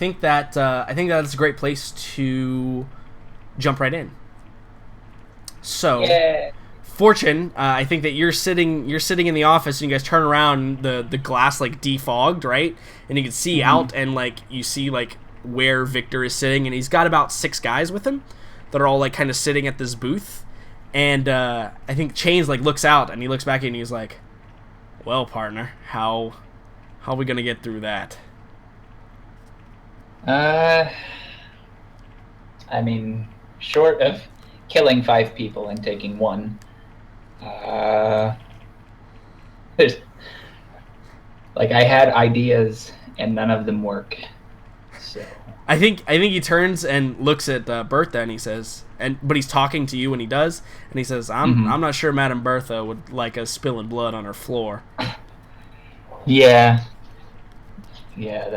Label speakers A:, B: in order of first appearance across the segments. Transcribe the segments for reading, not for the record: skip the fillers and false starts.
A: I think that's a great place to jump right in. So,
B: Yeah.
A: Fortune, I think that you're sitting in the office and you guys turn around, the glass like defogged, right? And you can see
B: Hmm.
A: out, and like you see like where Victor is sitting, and he's got about 6 guys with him that are all like kind of sitting at this booth. And I think Chains like looks out and he looks back at you and he's like, "Well, partner, how are we gonna get through that?"
B: Uh, I mean, short of killing 5 people and taking one, uh, there's like I had ideas and none of them work. So,
A: I think he turns and looks at Bertha and he says, but he's talking to you when he does, and he says, I'm
B: hmm.
A: not sure Madame Bertha would like us spilling blood on her floor."
B: Yeah, yeah,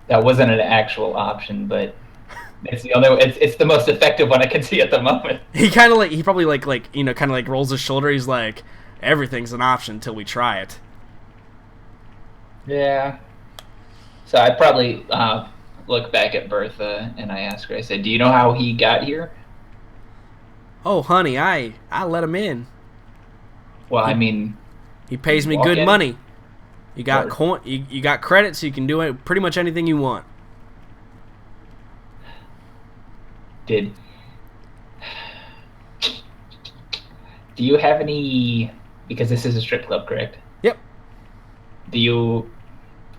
B: that wasn't an actual option, but it's the only. It's the most effective one I can see at the moment.
A: He kind of like he probably kind of like rolls his shoulder. He's like, "Everything's an option until we try it."
B: Yeah. So I'd probably look back at Bertha and I ask her. I said, "Do you know how he got here?"
A: "Oh, honey, I let him in.
B: Well, I
A: He
B: mean,
A: he
B: did
A: pays
B: you
A: me
B: walk
A: good
B: in
A: money. You got
B: or
A: coin, you got credit, so you can do it pretty much anything you want."
B: did? Do you have any? Because this is a strip club, correct?
A: Yep.
B: Do you?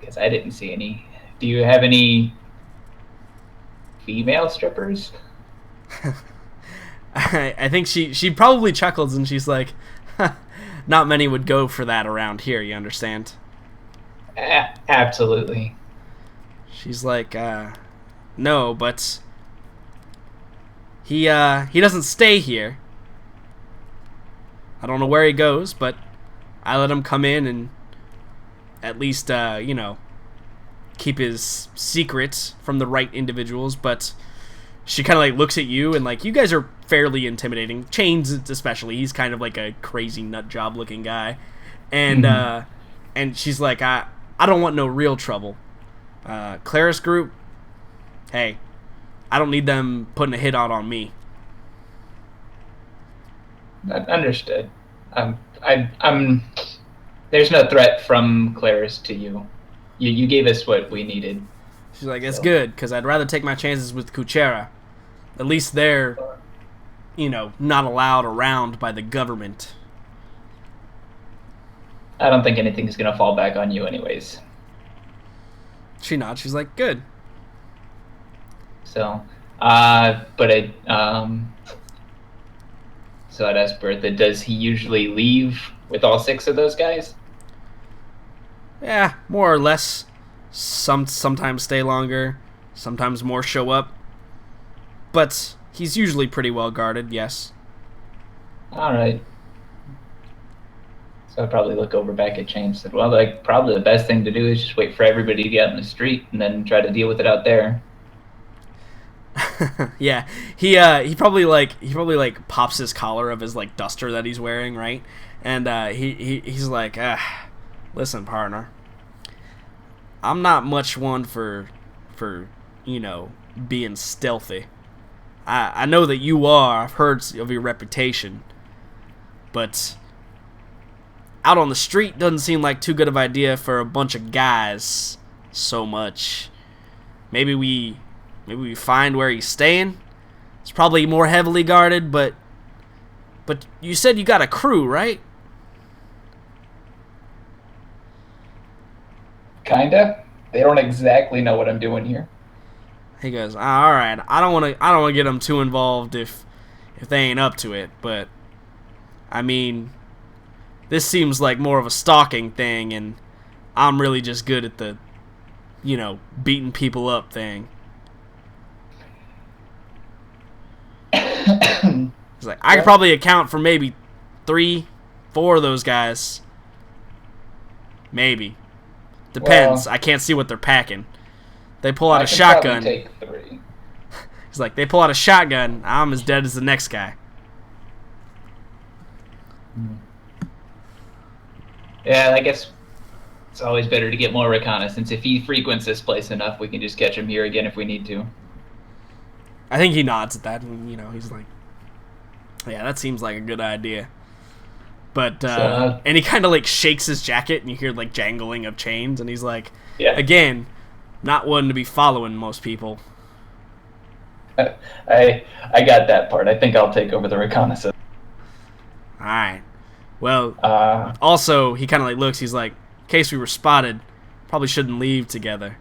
B: Because I didn't see any. Do you have any female strippers?
A: I think she probably chuckles and she's like, "Not many would go for that around here. You understand?"
B: Absolutely.
A: She's like, "No, but he doesn't stay here. I don't know where he goes, but I let him come in and at least keep his secret from the right individuals." But she kind of like looks at you and like you guys are fairly intimidating. Chains especially, he's kind of like a crazy nut job looking guy, and
B: Hmm.
A: she's like, I don't want no real trouble. Claris group, hey, I don't need them putting a hit out on me.
B: Understood. I'm. There's no threat from Claris to you. You gave us what we needed.
A: She's like, that's
B: So
A: good because I'd rather take my chances with Kuchera. At least they're not allowed around by the government.
B: I don't think anything's gonna fall back on you, anyways.
A: She nods. She's like, good.
B: So, but so I'd ask Bertha, does he usually leave with all 6 of those guys?
A: Yeah, more or less. Sometimes stay longer, sometimes more show up, but he's usually pretty well guarded. Yes.
B: All right. So I'd probably look over back at James and said, well, like probably the best thing to do is just wait for everybody to get out in the street and then try to deal with it out there.
A: Yeah, he probably like pops his collar of his like duster that he's wearing, right? And he's like, listen, partner, I'm not much one for being stealthy. I know that you are. I've heard of your reputation, but out on the street doesn't seem like too good of an idea for a bunch of guys so much. Maybe we find where he's staying. It's probably more heavily guarded, but you said you got a crew, right?
B: Kinda. They don't exactly know what I'm doing here.
A: He goes, all right. I don't want to get them too involved if they ain't up to it. But I mean, this seems like more of a stalking thing, and I'm really just good at the beating people up thing. He's like, I could
B: Well,
A: probably account for maybe 3, 4 of those guys. Maybe. Depends.
B: well,
A: I can't see what they're packing. They pull out
B: I
A: a
B: can probably
A: shotgun.
B: take 3.
A: He's like, they pull out a shotgun. I'm as dead as the next guy.
B: Yeah, I guess It's always better to get more reconnaissance. If he frequents this place enough, we can just catch him here again if we need to.
A: I think he nods at that, and he's like, "Yeah, that seems like a good idea." But and he kind of like shakes his jacket, and you hear like jangling of chains, and he's like,
B: Yeah.
A: Again, not one to be following most people."
B: I got that part. I think I'll take over the reconnaissance.
A: All right. Well, also he kind of like looks. He's like, "In case we were spotted, probably shouldn't leave together."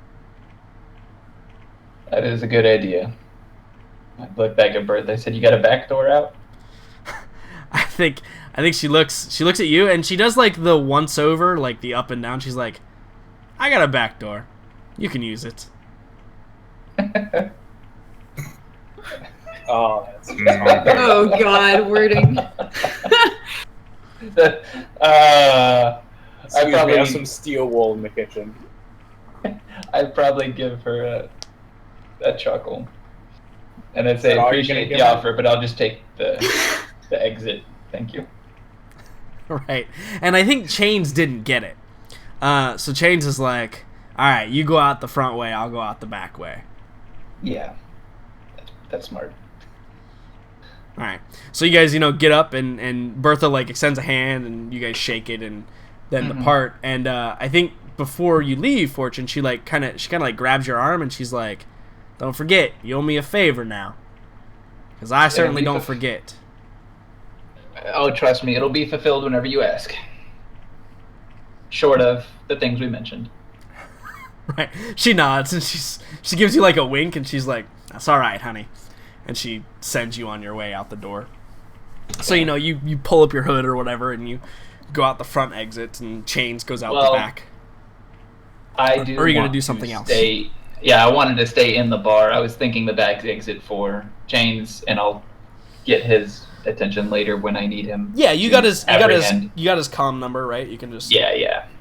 B: That is a good idea. I look back at Bertha. I said, "You got a back door out?"
A: I think she looks at you, and she does like the once over, like the up and down. She's like, "I got a back door. You can use it."
C: Oh, that's
D: Oh God, wording.
C: Excuse me, I have some steel wool in the kitchen.
B: I'd probably give her a chuckle. And I'd say,
C: that all you're
B: appreciate
C: gonna
B: the
C: give
B: offer, but I'll just take the exit. Thank you.
A: Right. And I think Chains didn't get it. So Chains is like, "All right, you go out the front way, I'll go out the back way."
B: Yeah. That's smart.
A: All right. So you guys, get up, and Bertha like extends a hand, and you guys shake it, and then depart. And I think before you leave, Fortune, she kind of like grabs your arm, and she's like, "Don't forget, you owe me a favor now, because I certainly don't forget."
B: Oh, trust me, it'll be fulfilled whenever you ask. Short of the things we mentioned.
A: Right. She nods, and she gives you like a wink, and she's like, "That's all right, honey," and she sends you on your way out the door. So you pull up your hood or whatever, and you go out the front exit, and Chains goes out the back.
B: I do.
A: Or are you gonna do something else?
B: Yeah, I wanted to stay in the bar. I was thinking the back exit for Chains, and I'll get his attention later when I need him.
A: Yeah, you got his comm number, right? You can just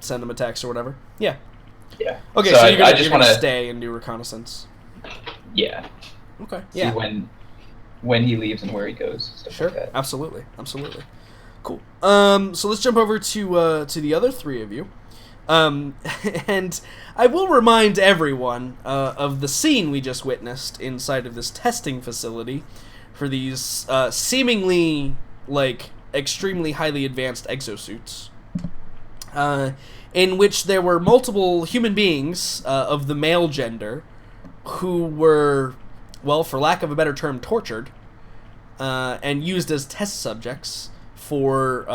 A: send him a text or whatever. Yeah.
B: Yeah.
A: Okay, so you're gonna stay and do reconnaissance.
B: Yeah.
A: Okay.
B: See
A: Yeah.
B: when he leaves and where he goes.
A: Sure.
B: Like that.
A: Absolutely. Cool. So let's jump over to the other three of you. And I will remind everyone of the scene we just witnessed inside of this testing facility for these seemingly like extremely highly advanced exosuits, in which there were multiple human beings of the male gender who were, well, for lack of a better term, tortured and used as test subjects for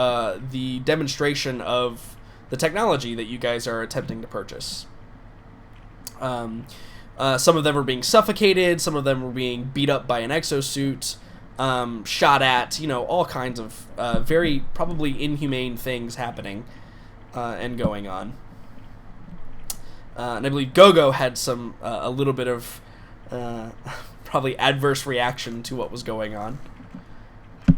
A: the demonstration of the technology that you guys are attempting to purchase. Some of them were being suffocated, some of them were being beat up by an exosuit, shot at, all kinds of very probably inhumane things happening and going on. And I believe Gogo had some a little bit of probably adverse reaction to what was going on.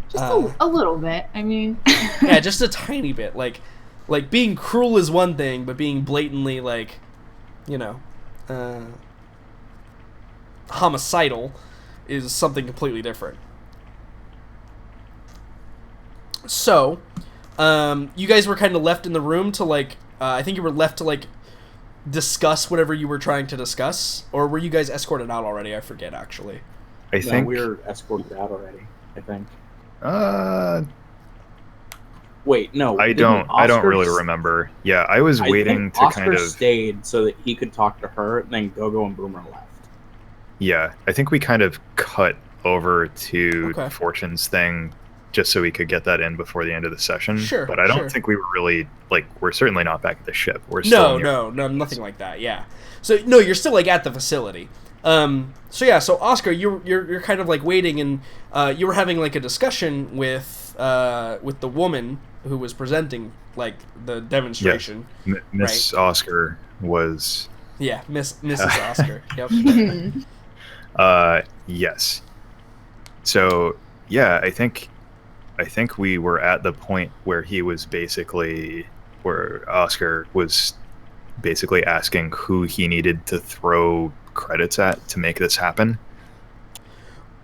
D: Just a little bit. I mean,
A: yeah, just a tiny bit. Like being cruel is one thing, but being blatantly homicidal is something completely different. So, you guys were kind of left in the room to I think you were left to discuss whatever you were trying to discuss, or were you guys escorted out already? I forget actually.
C: I think we were escorted out already. I think. Wait, no.
E: I don't really remember. Yeah, I was waiting to
C: Oscar
E: kind of
C: stayed so that he could talk to her, and then Gogo and Boomer left.
E: Yeah, I think we kind of cut over to Fortune's thing just so we could get that in before the end of the session.
A: Sure.
E: But I don't think we were really we're certainly not back at the ship. We're still
A: no, nothing like that. Yeah. So no, you're still at the facility. So Oscar, you're kind of waiting, and you were having a discussion with the woman who was presenting the demonstration.
E: Yes. Miss Oscar was.
A: Yeah, Mrs. Oscar. Yep.
E: Yes. So yeah, I think we were at the point where Oscar was basically asking who he needed to throw credits at to make this happen.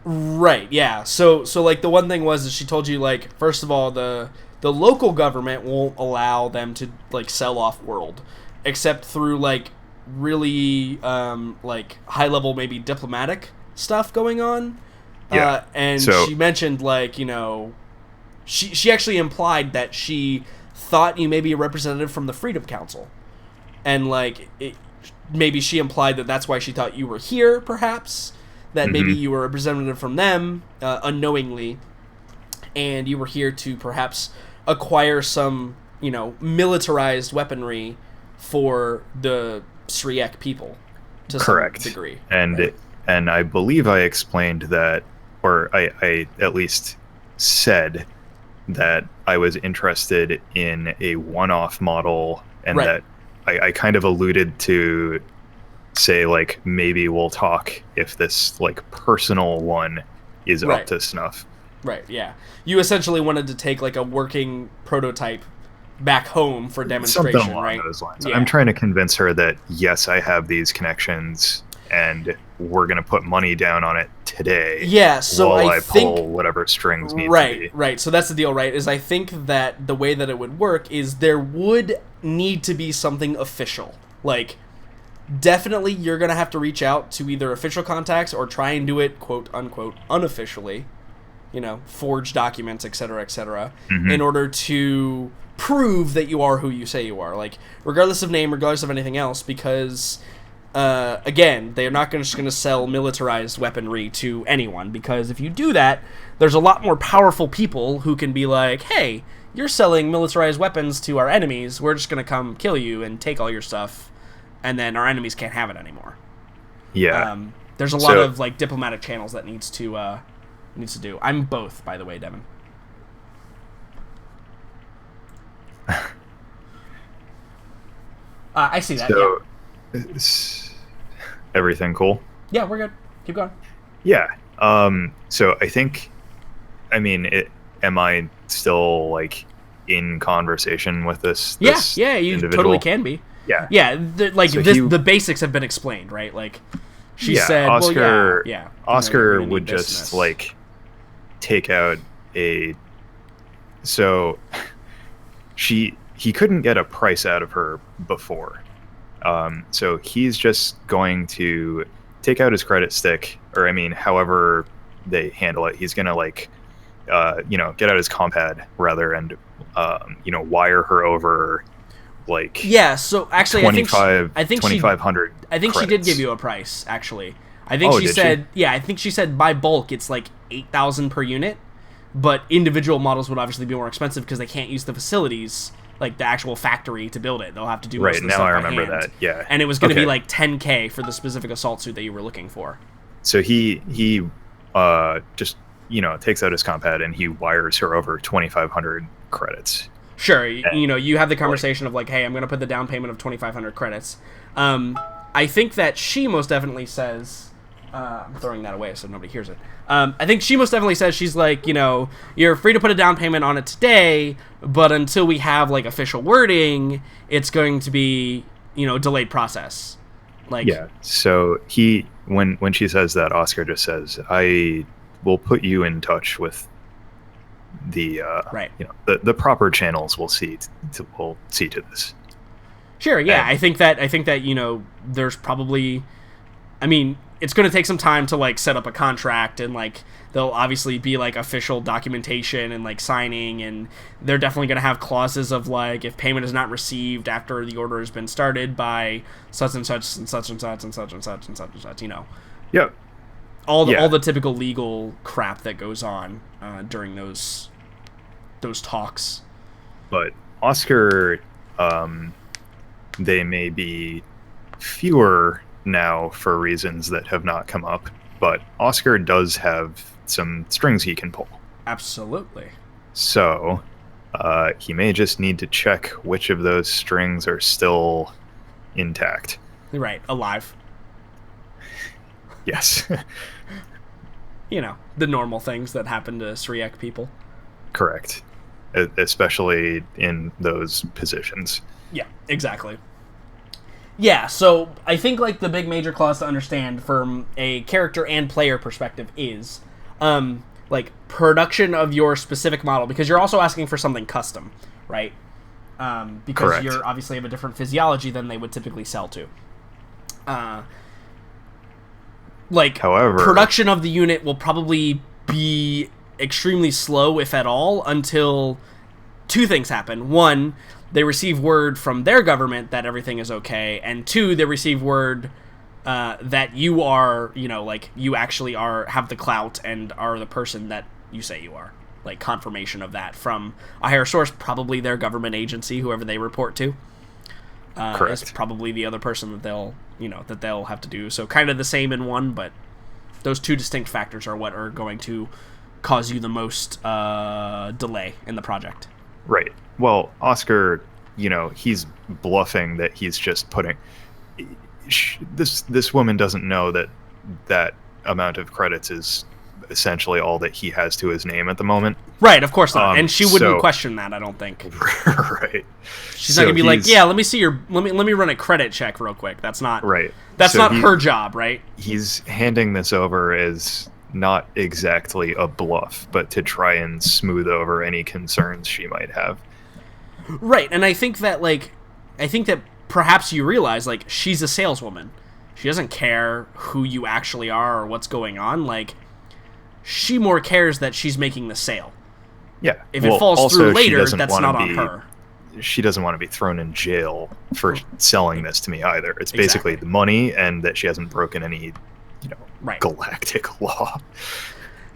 A: Right, yeah. So the one thing was that she told you first of all the local government won't allow them to sell off world. except through like really like high level maybe diplomatic stuff going on.
E: Yeah.
A: And
E: So-
A: she mentioned like, you know, she actually implied that she thought you may be a representative from the Freedom Council, and like maybe she implied that that's why she thought you were here, perhaps that maybe you were a representative from them unknowingly, and you were here to perhaps acquire some, you know, militarized weaponry for the Sriek people to
E: Correct.
A: some degree.
E: And
A: right?
E: and I believe I explained that, or I at least said that I was interested in a one-off model, and
A: Right.
E: that I kind of alluded to say like maybe we'll talk if this like personal one is
A: Right.
E: up to snuff.
A: Right, yeah. You essentially wanted to take like a working prototype back home for demonstration,
E: Something along
A: right?
E: those lines.
A: Yeah.
E: I'm trying to convince her that yes, I have these connections, and we're gonna put money down on it today.
A: Yeah, so
E: while
A: I
E: pull
A: think
E: whatever strings need to
A: right,
E: be.
A: right. So that's the deal, right? Is I think that the way that it would work is there would need to be something official. Like, definitely you're going to have to reach out to either official contacts or try and do it, quote unquote, unofficially. You know, forge documents, etc., etc., in order to prove that you are who you say you are. Like, regardless of name, regardless of anything else, because again, they're not just going to sell militarized weaponry to anyone, because if you do that, there's a lot more powerful people who can be like, hey, you're selling militarized weapons to our enemies, we're just going to come kill you and take all your stuff, and then our enemies can't have it anymore.
E: Yeah.
A: There's a lot of like diplomatic channels that needs to do. I'm both, by the way, Devin. I see that,
E: So, is everything cool?
A: yeah. Yeah, we're good. Keep going.
E: Yeah. So I think, I mean, am I still like in conversation with this?
A: Yeah,
E: this
A: yeah, you
E: individual?
A: totally can be.
E: Yeah.
A: Yeah, like
E: So
A: the basics have been explained, right? Like, she
E: Yeah,
A: said,
E: Oscar.
A: well, yeah.
E: Oscar
A: you're gonna need
E: would just
A: business.
E: like take out a. So, he couldn't get a price out of her before. So he's just going to take out his credit stick, or I mean, however they handle it. He's gonna like, get out his compad rather, and wire her over, like
A: Yeah, so actually, I think
E: 2,500.
A: she did
E: credits.
A: give you a price. Actually, I think
E: Oh,
A: she
E: did she?
A: said, yeah, I think she said by bulk it's like 8,000 per unit, but individual models would obviously be more expensive because they can't use the facilities, like the actual factory, to build it. They'll have to do most
E: Right,
A: of the
E: now
A: stuff
E: I
A: by
E: remember
A: hand.
E: that, yeah.
A: And it was going to
E: Okay.
A: be like 10K for the specific assault suit that you were looking for.
E: So he just takes out his compad and he wires her over 2,500 credits.
A: Sure, you have the conversation of like, hey, I'm going to put the down payment of 2,500 credits. I think that she most definitely says, I'm throwing that away so nobody hears it. I think she most definitely says, she's like, you're free to put a down payment on it today, but until we have like official wording, it's going to be, delayed process. Like,
E: Yeah. So when she says that, Oscar just says, "I will put you in touch with the
A: right.
E: the proper channels. We'll see to this."
A: Sure, yeah.
E: And-
A: I think that there's probably, I mean, it's going to take some time to like set up a contract, and like there'll obviously be like official documentation and like signing, and they're definitely going to have clauses of like, if payment is not received after the order has been started by such and such and such and such and such and such and such and such,
E: Yep.
A: all
E: Yeah.
A: the typical legal crap that goes on during those talks.
E: But Oscar, they may be fewer now for reasons that have not come up, but Oscar does have some strings he can pull.
A: Absolutely.
E: So he may just need to check which of those strings are still intact.
A: Right, alive.
E: Yes.
A: The normal things that happen to Sriek people.
E: Correct. Especially in those positions.
A: Yeah, exactly. Yeah, so I think like the big major clause to understand from a character and player perspective is like production of your specific model, because you're also asking for something custom, right? because
E: Correct.
A: you're obviously have a different physiology than they would typically sell to.
E: However,
A: production of the unit will probably be extremely slow, if at all, until two things happen. One, they receive word from their government that everything is okay, and two, they receive word that you are, you actually have the clout and are the person that you say you are. Like, confirmation of that from a higher source, probably their government agency, whoever they report to.
E: Correct.
A: Is probably the other person that they'll have to do. So kind of the same in one, but those two distinct factors are what are going to cause you the most delay in the project.
E: Right. Well, Oscar, he's bluffing that he's just putting... This woman doesn't know that amount of credits is essentially all that he has to his name at the moment.
A: Right, of course not. And she wouldn't
E: so-
A: question that, I don't think.
E: Right.
A: She's not gonna be like, yeah, let me see let me run a credit check real quick. That's not
E: Right.
A: That's
E: So
A: not her job, right?
E: He's handing this over as not exactly a bluff, but to try and smooth over any concerns she might have.
A: Right, and I think that perhaps you realize, she's a saleswoman. She doesn't care who you actually are or what's going on. She more cares that she's making the sale.
E: Yeah.
A: If it falls through later, that's not on her.
E: She doesn't want to be thrown in jail for selling this to me either. It's basically the money and that she hasn't broken any, galactic law.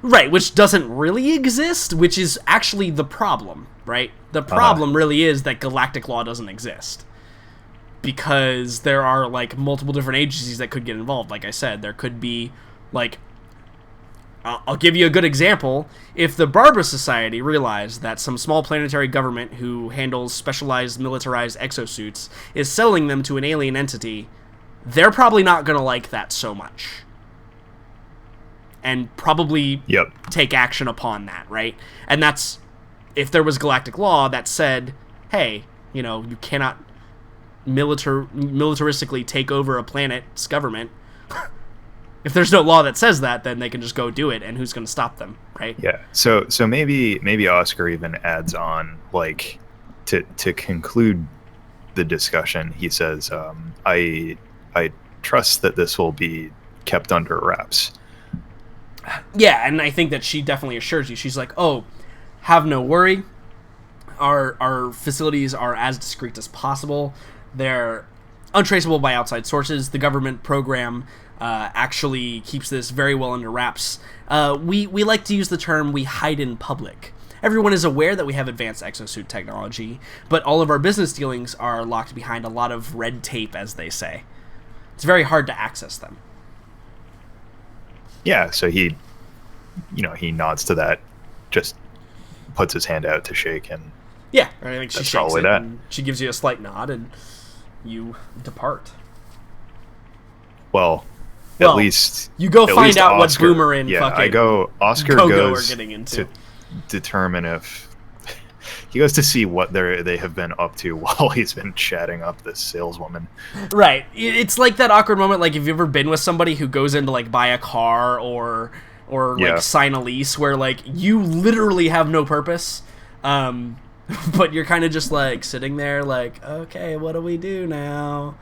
A: Right, which doesn't really exist, which is actually the problem, right? The problem really is that galactic law doesn't exist. Because there are, multiple different agencies that could get involved. Like I said, there could be, I'll give you a good example. If the Barbara Society realized that some small planetary government who handles specialized militarized exosuits is selling them to an alien entity, they're probably not going to like that so much. And probably take action upon that, right? And that's, if there was galactic law that said, hey, you cannot militaristically take over a planet's government. If there's no law that says that, then they can just go do it, and who's going to stop them, right?
E: Yeah. So maybe Oscar even adds on, to conclude the discussion. He says, "I trust that this will be kept under wraps."
A: Yeah, and I think that she definitely assures you. She's like, "Oh, have no worry. Our facilities are as discreet as possible. They're untraceable by outside sources. The government program actually keeps this very well under wraps. We like to use the term we hide in public. Everyone is aware that we have advanced exosuit technology, but all of our business dealings are locked behind a lot of red tape, as they say. It's very hard to access them."
E: Yeah, so he nods to that, just puts his hand out to shake, and
A: yeah, I think she
E: that's
A: shakes
E: probably
A: it,
E: that.
A: and she gives you a slight nod, and you depart.
E: Well, at least
A: you go
E: at
A: find
E: least
A: out
E: Oscar,
A: what Boomer and fucking
E: Oscar
A: Gogo
E: goes
A: are getting into.
E: to determine if he goes to see what they have been up to while he's been chatting up this saleswoman.
A: Right. It's like that awkward moment, like, if you've ever been with somebody who goes in to, buy a car or sign a lease where, you literally have no purpose, but you're kind of just, sitting there, okay, what do we do now?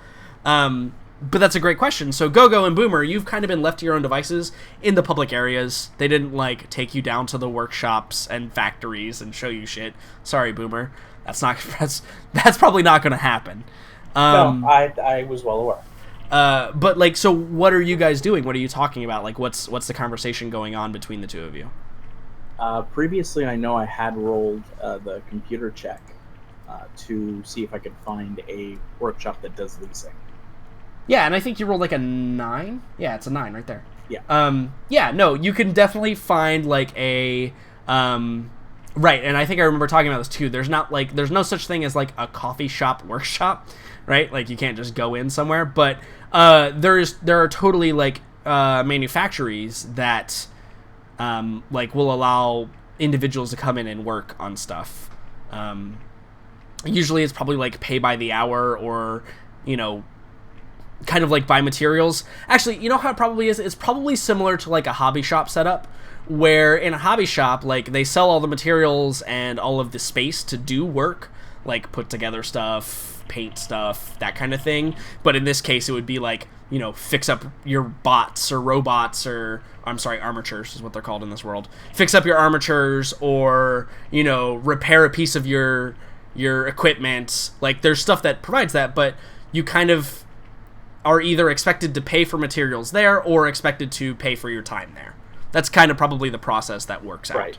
A: But that's a great question. So Gogo and Boomer, you've kind of been left to your own devices in the public areas. They didn't, take you down to the workshops and factories and show you shit. Sorry, Boomer. That's probably not going to happen.
C: No, I was well aware.
A: But, so what are you guys doing? What are you talking about? What's the conversation going on between the two of you?
C: Previously, I know I had rolled the computer check to see if I could find a workshop that does leasing.
A: Yeah, and I think you rolled a 9. Yeah, it's a 9 right there.
C: Yeah.
A: Yeah, no, you can definitely find a right, and I think I remember talking about this too. There's no such thing as a coffee shop workshop, right? You can't just go in somewhere, but there are totally manufactories that will allow individuals to come in and work on stuff. Usually it's probably pay by the hour, or kind of buy materials. Actually, you know how it probably is? It's probably similar to a hobby shop setup, where in a hobby shop, they sell all the materials and all of the space to do work. like put together stuff, paint stuff, that kind of thing. But in this case, it would be like, you know, fix up your bots or robots, or I'm sorry, armatures is what they're called in this world. Fix up your armatures, or, you know, repair a piece of your equipment. Like, there's stuff that provides that, but you kind of are either expected to pay for materials there or expected to pay for your time there. That's kind of probably the process that works out.
C: Right.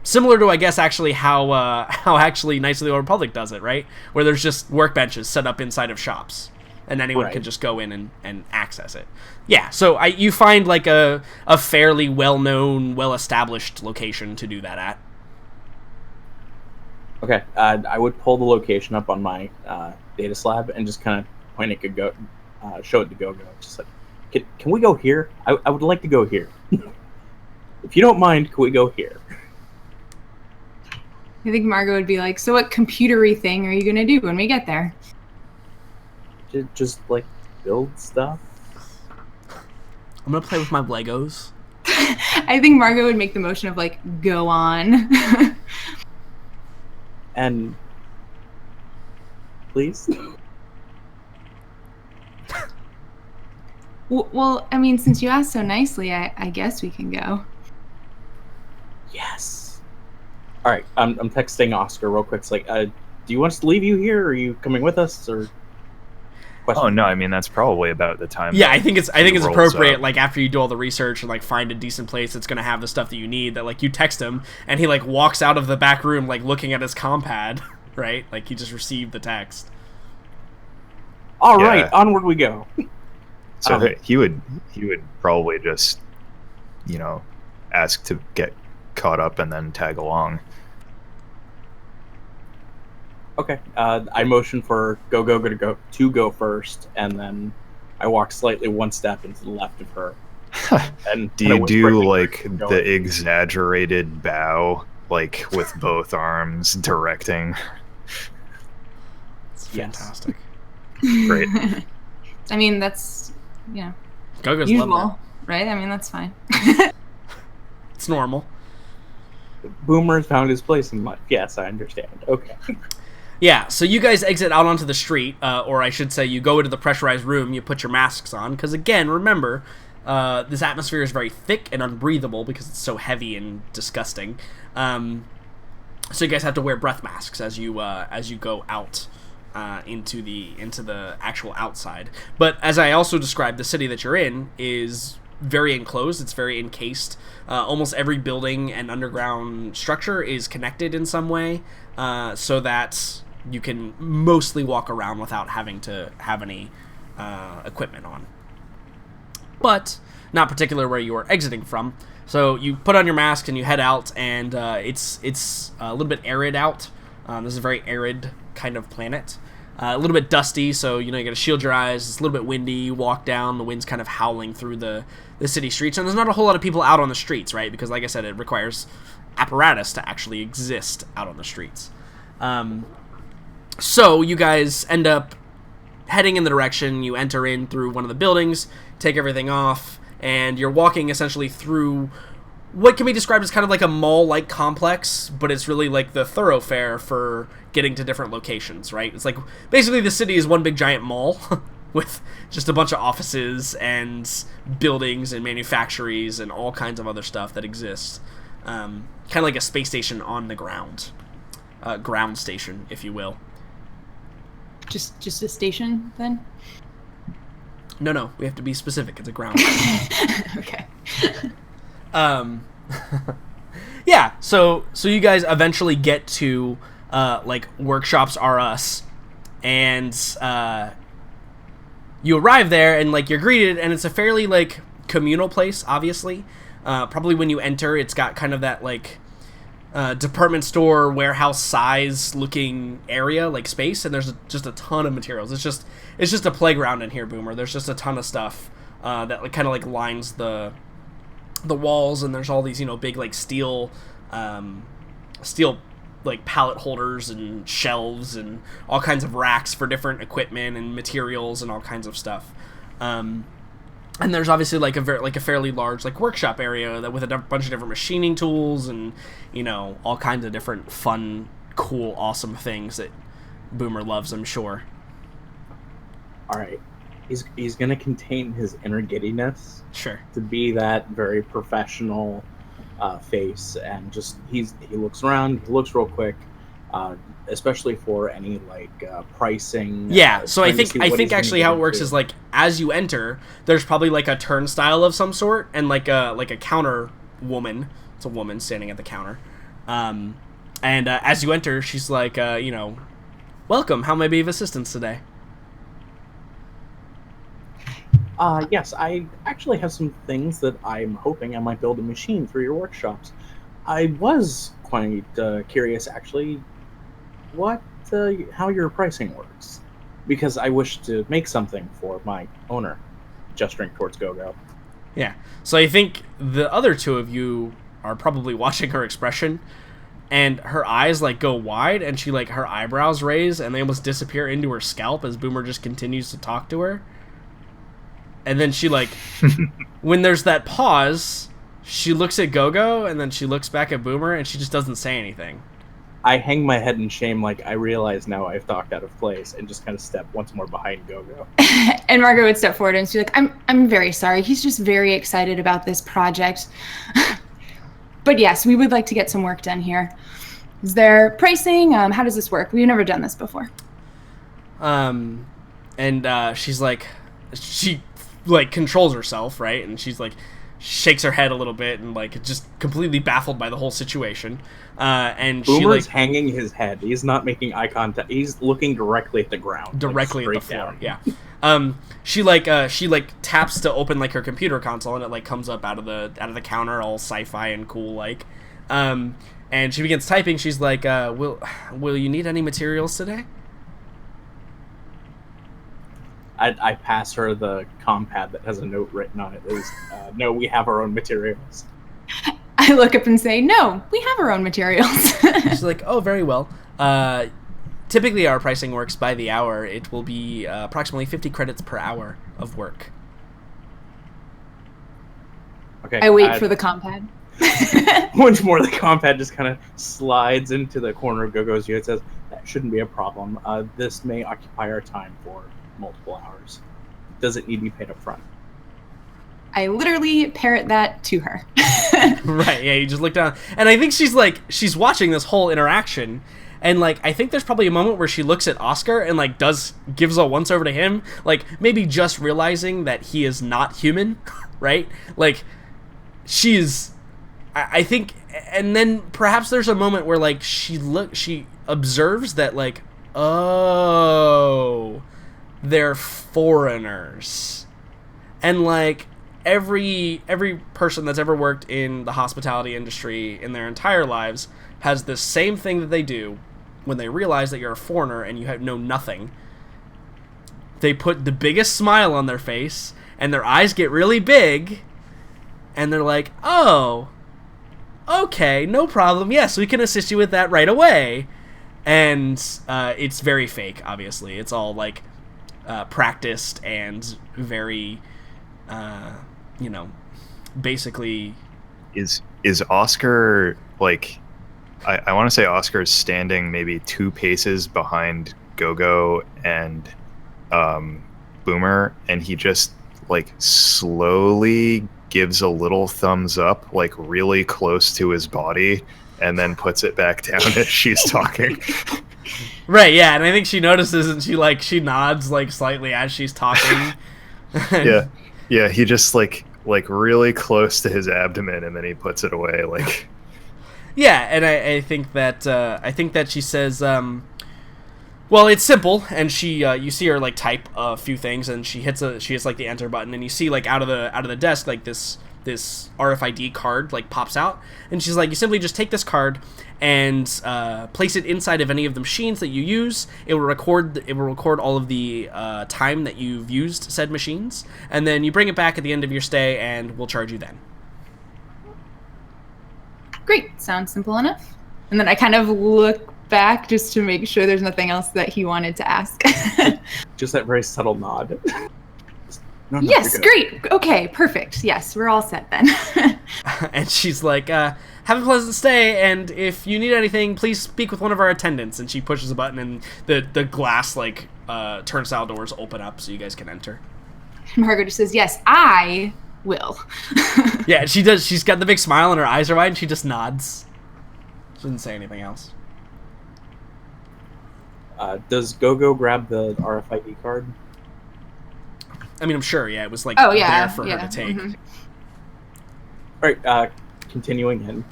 A: Similar to, I guess, actually how actually Knights of the Old Republic does it, right? Where there's just workbenches set up inside of shops, and anyone can just go in and access it. Yeah, so you find like a fairly well-known, well-established location to do that at.
C: Okay, I would pull the location up on my data slab and just kind of point it to show it to Go-Go. Just like, can we go here? I would like to go here. If you don't mind, can we go here?
D: I think Margot would be like, so what computery thing are you going to do when we get there?
C: Just like, build stuff.
A: I'm going to play with my Legos.
D: I think Margot would make the motion of, like, go on.
C: And... please?
D: Well, I mean, since you asked so nicely, I guess we can go.
C: Yes. All right, I'm texting Oscar real quick. It's like, do you want us to leave you here, or are you coming with us, or?
E: Oh no, I mean that's probably about the time.
A: Yeah, I think it's appropriate.
E: Up.
A: Like after you do all the research and like find a decent place that's gonna have the stuff that you need, that like you text him and he like walks out of the back room like looking at his compad, right? Like he just received the text.
C: All right, onward we go.
E: So he would probably just, you know, ask to get caught up and then tag along.
C: Okay, I motion for go to go first, and then I walk slightly one step into the left of her. And
E: do you do like the exaggerated bow, like with both arms directing?
A: It's fantastic.
E: Great.
D: I mean, that's, you know,
A: Go-Go's
D: usual,
A: love
D: right? I mean, that's fine.
A: It's normal.
C: Boomer's found his place in life. Yes, I understand. Okay.
A: Yeah, so you guys exit out onto the street, or I should say you go into the pressurized room, you put your masks on, because again, remember, this atmosphere is very thick and unbreathable because it's so heavy and disgusting. So you guys have to wear breath masks as you go out into the actual outside. But as I also described, the city that you're in is very enclosed. It's very encased. Almost every building and underground structure is connected in some way, so that you can mostly walk around without having to have any equipment on. But not particular where you are exiting from. So you put on your mask and you head out, and it's a little bit arid out. This is a very arid kind of planet. A little bit dusty, so you gotta shield your eyes. It's a little bit windy. You walk down, the wind's kind of howling through the city streets, and there's not a whole lot of people out on the streets, right? Because like I said, it requires apparatus to actually exist out on the streets. So you guys end up heading in the direction. You enter in through one of the buildings, take everything off, and you're walking essentially through what can be described as kind of like a mall-like complex, but it's really like the thoroughfare for getting to different locations, right? It's like basically the city is one big giant mall with just a bunch of offices and buildings and manufactories and all kinds of other stuff that exists. Kind of like a space station on the ground. Ground station, if you will.
D: Just a station, then?
A: No, we have to be specific. It's a ground station.
D: Okay.
A: Yeah, so you guys eventually get to like Workshops R Us, and you arrive there and like you're greeted, and it's a fairly like communal place, obviously. Probably when you enter, it's got kind of that like department store warehouse size looking area, like space, and there's just a ton of materials. It's just a playground in here, Boomer. There's just a ton of stuff that like kind of like lines the walls, and there's all these big like steel like pallet holders and shelves and all kinds of racks for different equipment and materials and all kinds of stuff. And there's obviously like a fairly large like workshop area that with a bunch of different machining tools and all kinds of different fun cool, awesome things that Boomer loves, I'm sure.
C: All right, he's gonna contain his inner giddiness
A: Sure.
C: to be that very professional face, and just he looks around, he looks real quick, especially for any pricing.
A: Yeah, so I
C: trying to see what
A: think
C: he's gonna
A: actually
C: get
A: how it works
C: into.
A: is like as you enter, there's probably like a turnstile of some sort and like a counter woman. It's a woman standing at the counter. And as you enter, she's like, welcome. How may I be of assistance today?
C: Yes, I actually have some things that I'm hoping I might build a machine for your workshops. I was quite curious, actually, how your pricing works, because I wish to make something for my owner, gesturing towards Gogo.
A: Yeah. So I think the other two of you are probably watching her expression, and her eyes like go wide, and she like her eyebrows raise, and they almost disappear into her scalp as Boomer just continues to talk to her. And then she like, when there's that pause, she looks at Gogo, and then she looks back at Boomer, and she just doesn't say anything.
C: I hang my head in shame, like I realize now I've talked out of place, and just kind of step once more behind Gogo.
D: And Margaret would step forward and she's like, I'm very sorry. He's just very excited about this project. But yes, we would like to get some work done here. Is there pricing? How does this work? We've never done this before.
A: She's like, she like controls herself, right? And she's like, shakes her head a little bit and like just completely baffled by the whole situation. And
C: Boomer's
A: she like
C: hanging his head. He's not making eye contact. He's looking directly at the ground,
A: directly at the
C: straight
A: floor.
C: down.
A: Yeah. She taps to open like her computer console, and it like comes up out of the counter, all sci-fi and cool like. And she begins typing. She's like, "Will you need any materials today?"
C: I pass her the compad that has a note written on it. It is, no, we have our own materials.
D: I look up and say, no, we have our own materials.
A: She's like, "Oh, very well. Typically our pricing works by the hour. It will be approximately 50 credits per hour of work."
C: Okay.
D: I wait for the compad.
C: Once more, the compad just kind of slides into the corner of Gogo's view. It says, "That shouldn't be a problem. This may occupy our time for multiple hours. Does it need to be paid up front?"
D: I literally parrot that to her.
A: Right, yeah, you just look down. And I think she's watching this whole interaction. And, like, I think there's probably a moment where she looks at Oscar and, like, gives a once over to him. Like, maybe just realizing that he is not human, right? Like, I think, and then perhaps there's a moment where, like, she observes that, like, oh, they're foreigners. And, like, every person that's ever worked in the hospitality industry in their entire lives has the same thing that they do when they realize that you're a foreigner and you know nothing. They put the biggest smile on their face, and their eyes get really big, and they're like, "Oh, okay, no problem. Yes, we can assist you with that right away." And it's very fake, obviously. It's all, like, practiced and very, basically...
E: Is Oscar, like... I want to say Oscar's standing maybe 2 paces behind Gogo and Boomer, and he just, like, slowly gives a little thumbs up, like, really close to his body, and then puts it back down as she's talking.
A: Right, yeah, and I think she notices, and she nods, like, slightly as she's talking.
E: Yeah, he just, like really close to his abdomen, and then he puts it away, like...
A: Yeah, and I think that she says, well, it's simple, and she you see her like type a few things, and she hits like the enter button, and you see like out of the desk like this RFID card like pops out, and she's like, you simply just take this card and place it inside of any of the machines that you use. It will record all of the time that you've used said machines, and then you bring it back at the end of your stay, and we'll charge you then.
D: Great. Sounds simple enough. And then I kind of look back just to make sure there's nothing else that he wanted to ask.
C: Just that very subtle nod. No,
D: Yes,
C: you're good.
D: great. Okay, perfect. Yes, we're all set then.
A: And she's like, have a pleasant stay, and if you need anything, please speak with one of our attendants. And she pushes a button, and the glass, like, turnstile doors open up so you guys can enter.
D: Margot just says, yes, I will.
A: Yeah, she does. She's got the big smile, and her eyes are wide, and she just nods. She doesn't say anything else.
C: Does Gogo grab the RFID card?
A: I mean, I'm sure, yeah, it was, like,
D: Oh, yeah,
A: there for
D: yeah.
A: her to take.
D: Mhm.
C: All right, continuing in.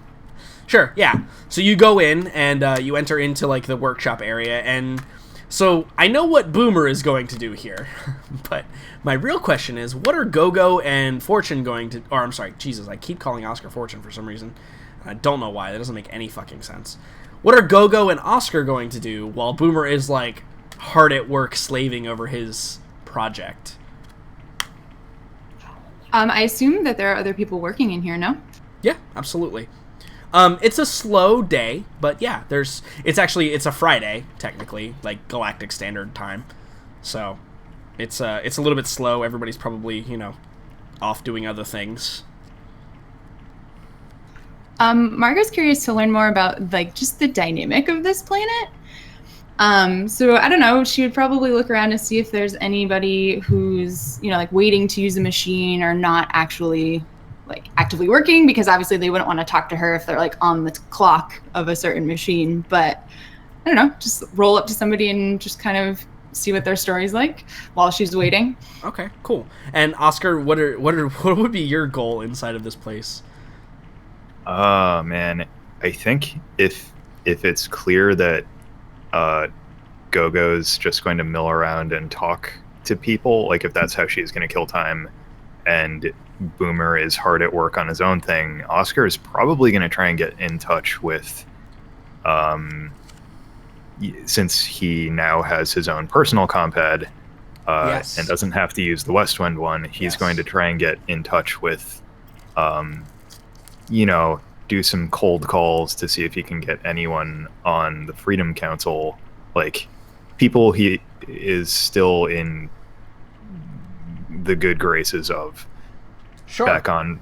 A: Sure, yeah. So you go in, and you enter into, like, the workshop area, and so I know what Boomer is going to do here, but my real question is, what are Gogo and Fortune going to... Or, I'm sorry, Jesus, I keep calling Oscar Fortune for some reason. I don't know why. That doesn't make any fucking sense. What are Gogo and Oscar going to do while Boomer is, like, hard at work slaving over his project?
D: I assume that there are other people working in here, no?
A: Yeah, absolutely. It's a slow day, but yeah, it's a Friday, technically, like Galactic Standard Time. So it's a little bit slow. Everybody's probably, off doing other things.
D: Margot's curious to learn more about, like, just the dynamic of this planet. So I don't know, she would probably look around to see if there's anybody who's, like, waiting to use a machine or not actually, like, actively working, because obviously they wouldn't want to talk to her if they're, like, on the clock of a certain machine. But I don't know, just roll up to somebody and just kind of see what their story's like while she's waiting.
A: Okay, cool. And Oscar, what would be your goal inside of this place?
E: Man, I think if it's clear that Gogo's just going to mill around and talk to people, like if that's how she's going to kill time, and Boomer is hard at work on his own thing, Oscar is probably going to try and get in touch with, since he now has his own personal compad,
A: Yes.
E: and doesn't have to use the West Wind one, he's
A: Yes.
E: going to try and get in touch with, do some cold calls to see if he can get anyone on the Freedom Council, like people he is still in the good graces of.
A: Sure.
E: Back on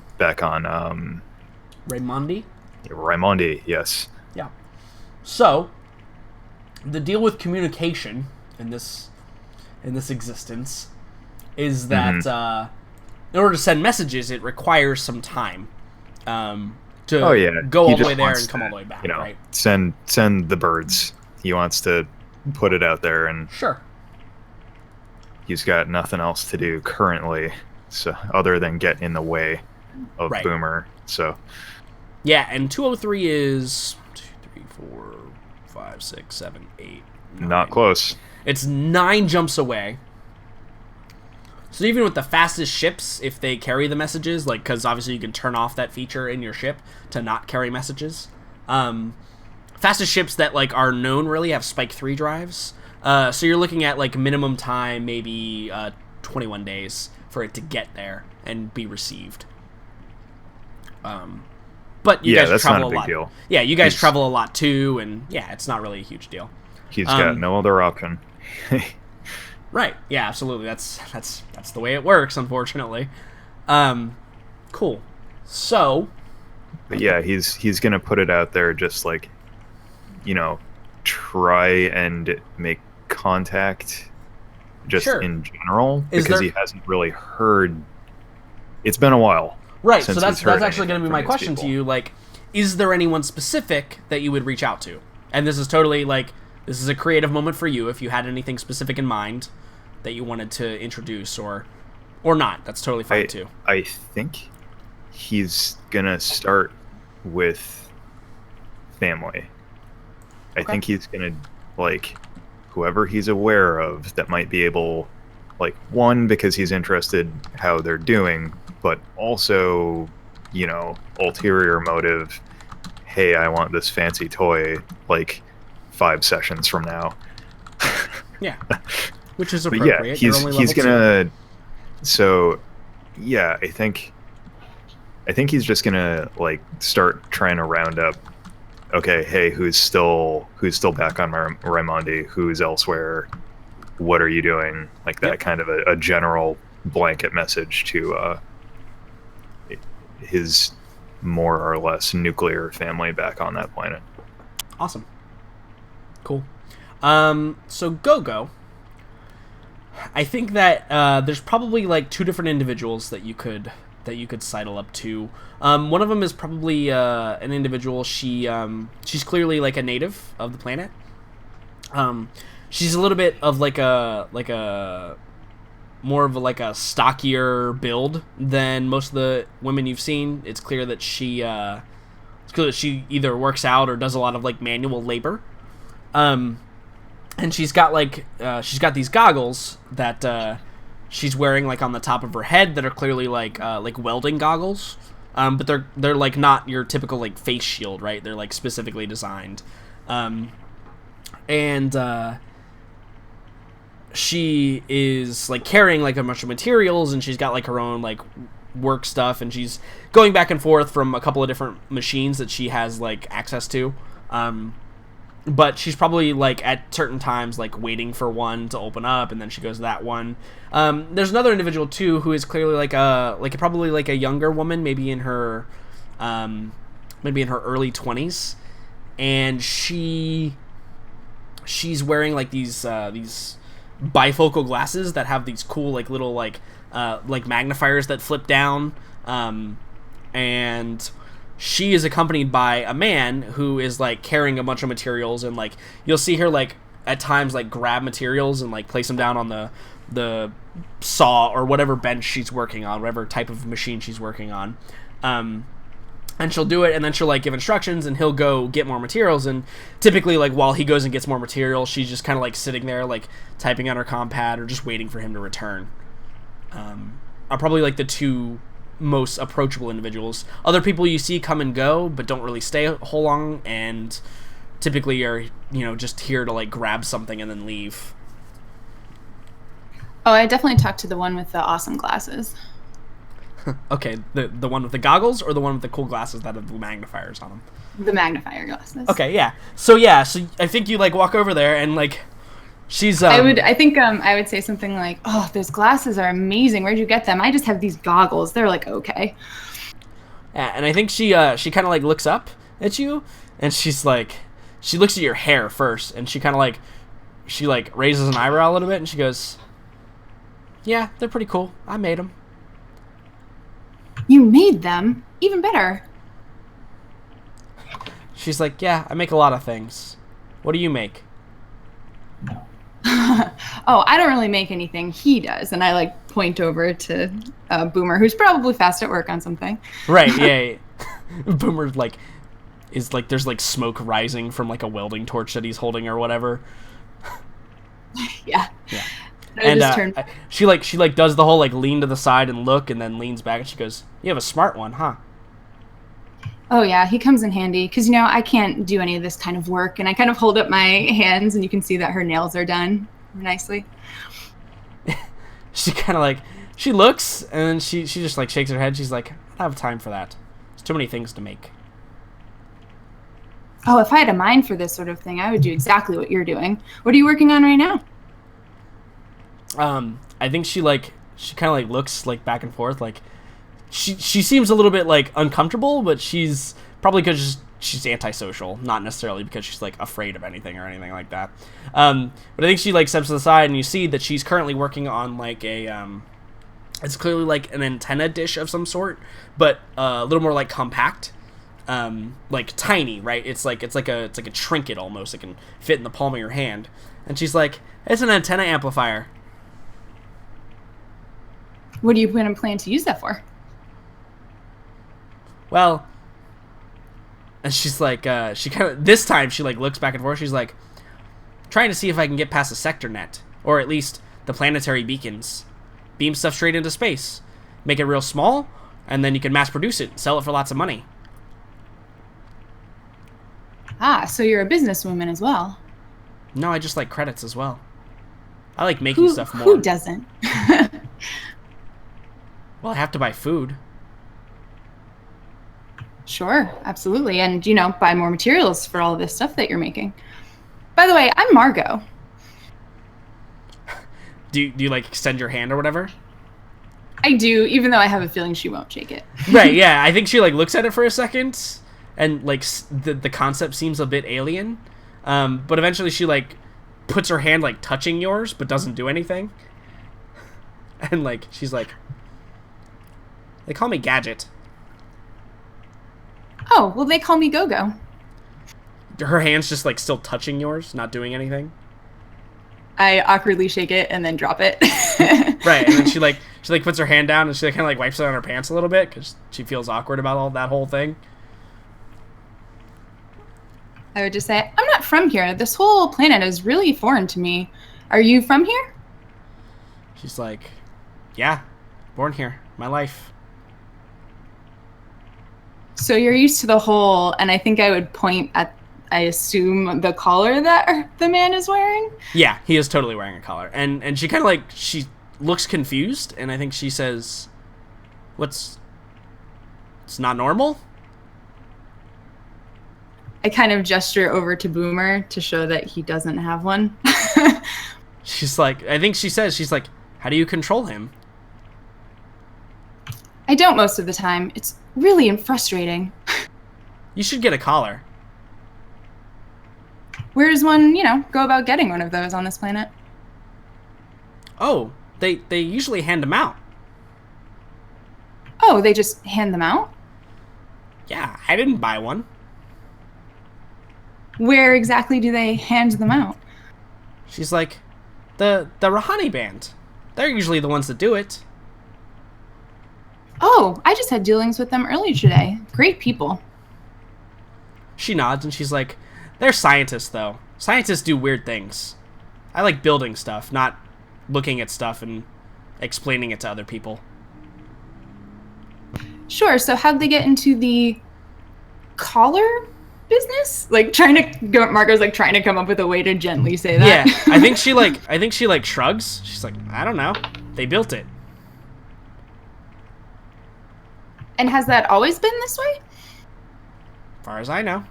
A: Raimondi?
E: Raimondi, yes.
A: Yeah. So, the deal with communication in this existence is that in order to send messages, it requires some time to go
E: He
A: all the
E: just
A: way there
E: wants
A: and come
E: to,
A: all the way back,
E: you know,
A: right?
E: send the birds. He wants to put it out there, and
A: Sure.
E: he's got nothing else to do currently, so other than get in the way of
A: Right.
E: Boomer. So
A: Yeah, and 203 is 2, 3, 4, 5, 6, 7, 8. 9.
E: not close.
A: It's 9 jumps away. So even with the fastest ships, if they carry the messages, like, because obviously you can turn off that feature in your ship to not carry messages. Fastest ships that, like, are known really have Spike 3 drives. So you're looking at, like, minimum time, maybe 21 days for it to get there and be received. But you guys
E: that's
A: travel
E: not a big
A: lot.
E: deal.
A: Yeah, you guys
E: He's-
A: travel a lot too, and yeah, it's not really a huge deal.
E: He's got no other option.
A: Right. Yeah, absolutely. That's the way it works, unfortunately. Cool. So,
E: But yeah, he's gonna put it out there, just like, try and make contact, just
A: Sure.
E: in general,
A: Is
E: because
A: there-
E: he hasn't really heard. It's been a while.
A: right, so
E: since
A: that's
E: he's heard
A: actually going to
E: anything
A: be my
E: from these
A: question to
E: people.
A: you, like, is there anyone specific that you would reach out to? And this is totally, like, this is a creative moment for you if you had anything specific in mind that you wanted to introduce or not. That's totally fine too.
E: I think he's gonna start with family. I
A: Okay.
E: think he's gonna, like, whoever he's aware of that might be able, like, one, because he's interested how they're doing, but also, ulterior motive, hey, I want this fancy toy, like, 5 sessions from now.
A: Yeah. Which is
E: But
A: appropriate.
E: yeah,
A: You're only
E: he's
A: level 2.
E: gonna. So, yeah, I think he's just gonna, like, start trying to round up. Okay, hey, who's still back on Raimondi? Who's elsewhere? What are you doing? Like that
A: Yep.
E: kind of a general blanket message to his more or less nuclear family back on that planet.
A: Awesome. Cool. So Go-Go, I think that there's probably like two different individuals that you could sidle up to. One of them is probably an individual. She's clearly like a native of the planet. She's a little bit of like a more of like a stockier build than most of the women you've seen. It's clear that she either works out or does a lot of like manual labor. And she's got these goggles that she's wearing like on the top of her head that are clearly like welding goggles. But they're like not your typical like face shield, right? They're like specifically designed. She is like carrying like a bunch of materials, and she's got like her own like work stuff, and she's going back and forth from a couple of different machines that she has like access to. But she's probably like at certain times like waiting for one to open up, and then she goes to that one. There's another individual too who is clearly probably like a younger woman, maybe in her early 20s, and she's wearing like these bifocal glasses that have these cool like little like magnifiers that flip down, and she is accompanied by a man who is like carrying a bunch of materials, and like you'll see her like at times like grab materials and like place them down on the saw or whatever bench she's working on, whatever type of machine she's working on. And she'll do it, and then she'll like give instructions, and he'll go get more materials. And typically, like while he goes and gets more material, she's just kind of like sitting there, like typing on her compad or just waiting for him to return. Are probably like the two most approachable individuals. Other people you see come and go, but don't really stay a whole long, and typically are just here to like grab something and then leave.
D: Oh, I definitely talked to the one with the awesome glasses.
A: Okay, the one with the goggles, or the one with the cool glasses that have the magnifiers on them?
D: The magnifier glasses.
A: Okay, yeah. So I think you like walk over there, and like she's
D: I would say something like, "Oh, those glasses are amazing. Where'd you get them? I just have these goggles. They're like okay."
A: Yeah, and I think she kind of like looks up at you, and she's like, she looks at your hair first, and she kind of like raises an eyebrow a little bit, and she goes, "Yeah, they're pretty cool. I made them."
D: You made them? Even better.
A: She's like, "Yeah, I make a lot of things. What do you make?"
D: Oh, I don't really make anything. He does. And I like point over to Boomer, who's probably fast at work on something.
A: Right, yeah. Boomer is like there's like smoke rising from like a welding torch that he's holding or whatever.
D: Yeah.
A: Yeah.
D: And
A: she does the whole like lean to the side and look, and then leans back, and she goes, "You have a smart one, huh?"
D: Oh yeah, he comes in handy because I can't do any of this kind of work, and I kind of hold up my hands, and you can see that her nails are done nicely.
A: She kind of like she looks, and she just like shakes her head. She's like, "I don't have time for that. There's too many things to make."
D: Oh, if I had a mind for this sort of thing, I would do exactly what you're doing. What are you working on right now?
A: I think she kind of like looks like back and forth, like she seems a little bit like uncomfortable, but she's probably because she's antisocial, not necessarily because she's like afraid of anything or anything like that. But I think she like steps to the side, and you see that she's currently working on like a it's clearly like an antenna dish of some sort, but a little more like compact, like tiny, right? It's like a trinket almost. It can fit in the palm of your hand, and she's like, "It's an antenna amplifier."
D: What do you plan to use that for?
A: Well, and she's like, she kind of, this time she like looks back and forth. She's like, trying to see if I can get past the sector net, or at least the planetary beacons. Beam stuff straight into space. Make it real small, and then you can mass produce it and sell it for lots of money.
D: Ah, so you're a businesswoman as well.
A: No, I just like credits as well. I like making stuff more.
D: Who doesn't?
A: Well, I have to buy food.
D: Sure, absolutely. And, buy more materials for all of this stuff that you're making. By the way, I'm Margot.
A: Do you like extend your hand or whatever?
D: I do, even though I have a feeling she won't shake it.
A: Right, yeah. I think she, like, looks at it for a second, and, like, the concept seems a bit alien. But eventually she, like, puts her hand, like, touching yours, but doesn't do anything. And, like, she's like, they call me Gadget.
D: Oh, well, they call me Go-Go.
A: Her hand's just, like, still touching yours, not doing anything.
D: I awkwardly shake it and then drop it.
A: Right, and then she puts her hand down and she, like, kind of, like, wipes it on her pants a little bit because she feels awkward about all that whole thing.
D: I would just say, I'm not from here. This whole planet is really foreign to me. Are you from here?
A: She's like, yeah, born here, my life.
D: So you're used to the whole, and I think I would point at, I assume, the collar that the man is wearing?
A: Yeah, he is totally wearing a collar. And she kind of, like, she looks confused, and I think she says, it's not normal?
D: I kind of gesture over to Boomer to show that he doesn't have one.
A: She's like, I think she says, she's like, how do you control him?
D: I don't most of the time. It's really frustrating.
A: You should get a collar.
D: Where does one, go about getting one of those on this planet?
A: Oh, they usually hand them out.
D: Oh, they just hand them out?
A: Yeah, I didn't buy one.
D: Where exactly do they hand them out?
A: She's like, the Rahani band. They're usually the ones that do it.
D: Oh, I just had dealings with them earlier today. Great people.
A: She nods and she's like, they're scientists, though. Scientists do weird things. I like building stuff, not looking at stuff and explaining it to other people.
D: Sure, so how'd they get into the collar business? Like, Marco's like trying to come up with a way to gently say that.
A: Yeah, I think she like shrugs. She's like, I don't know. They built it.
D: And has that always been this way?
A: As far as I know.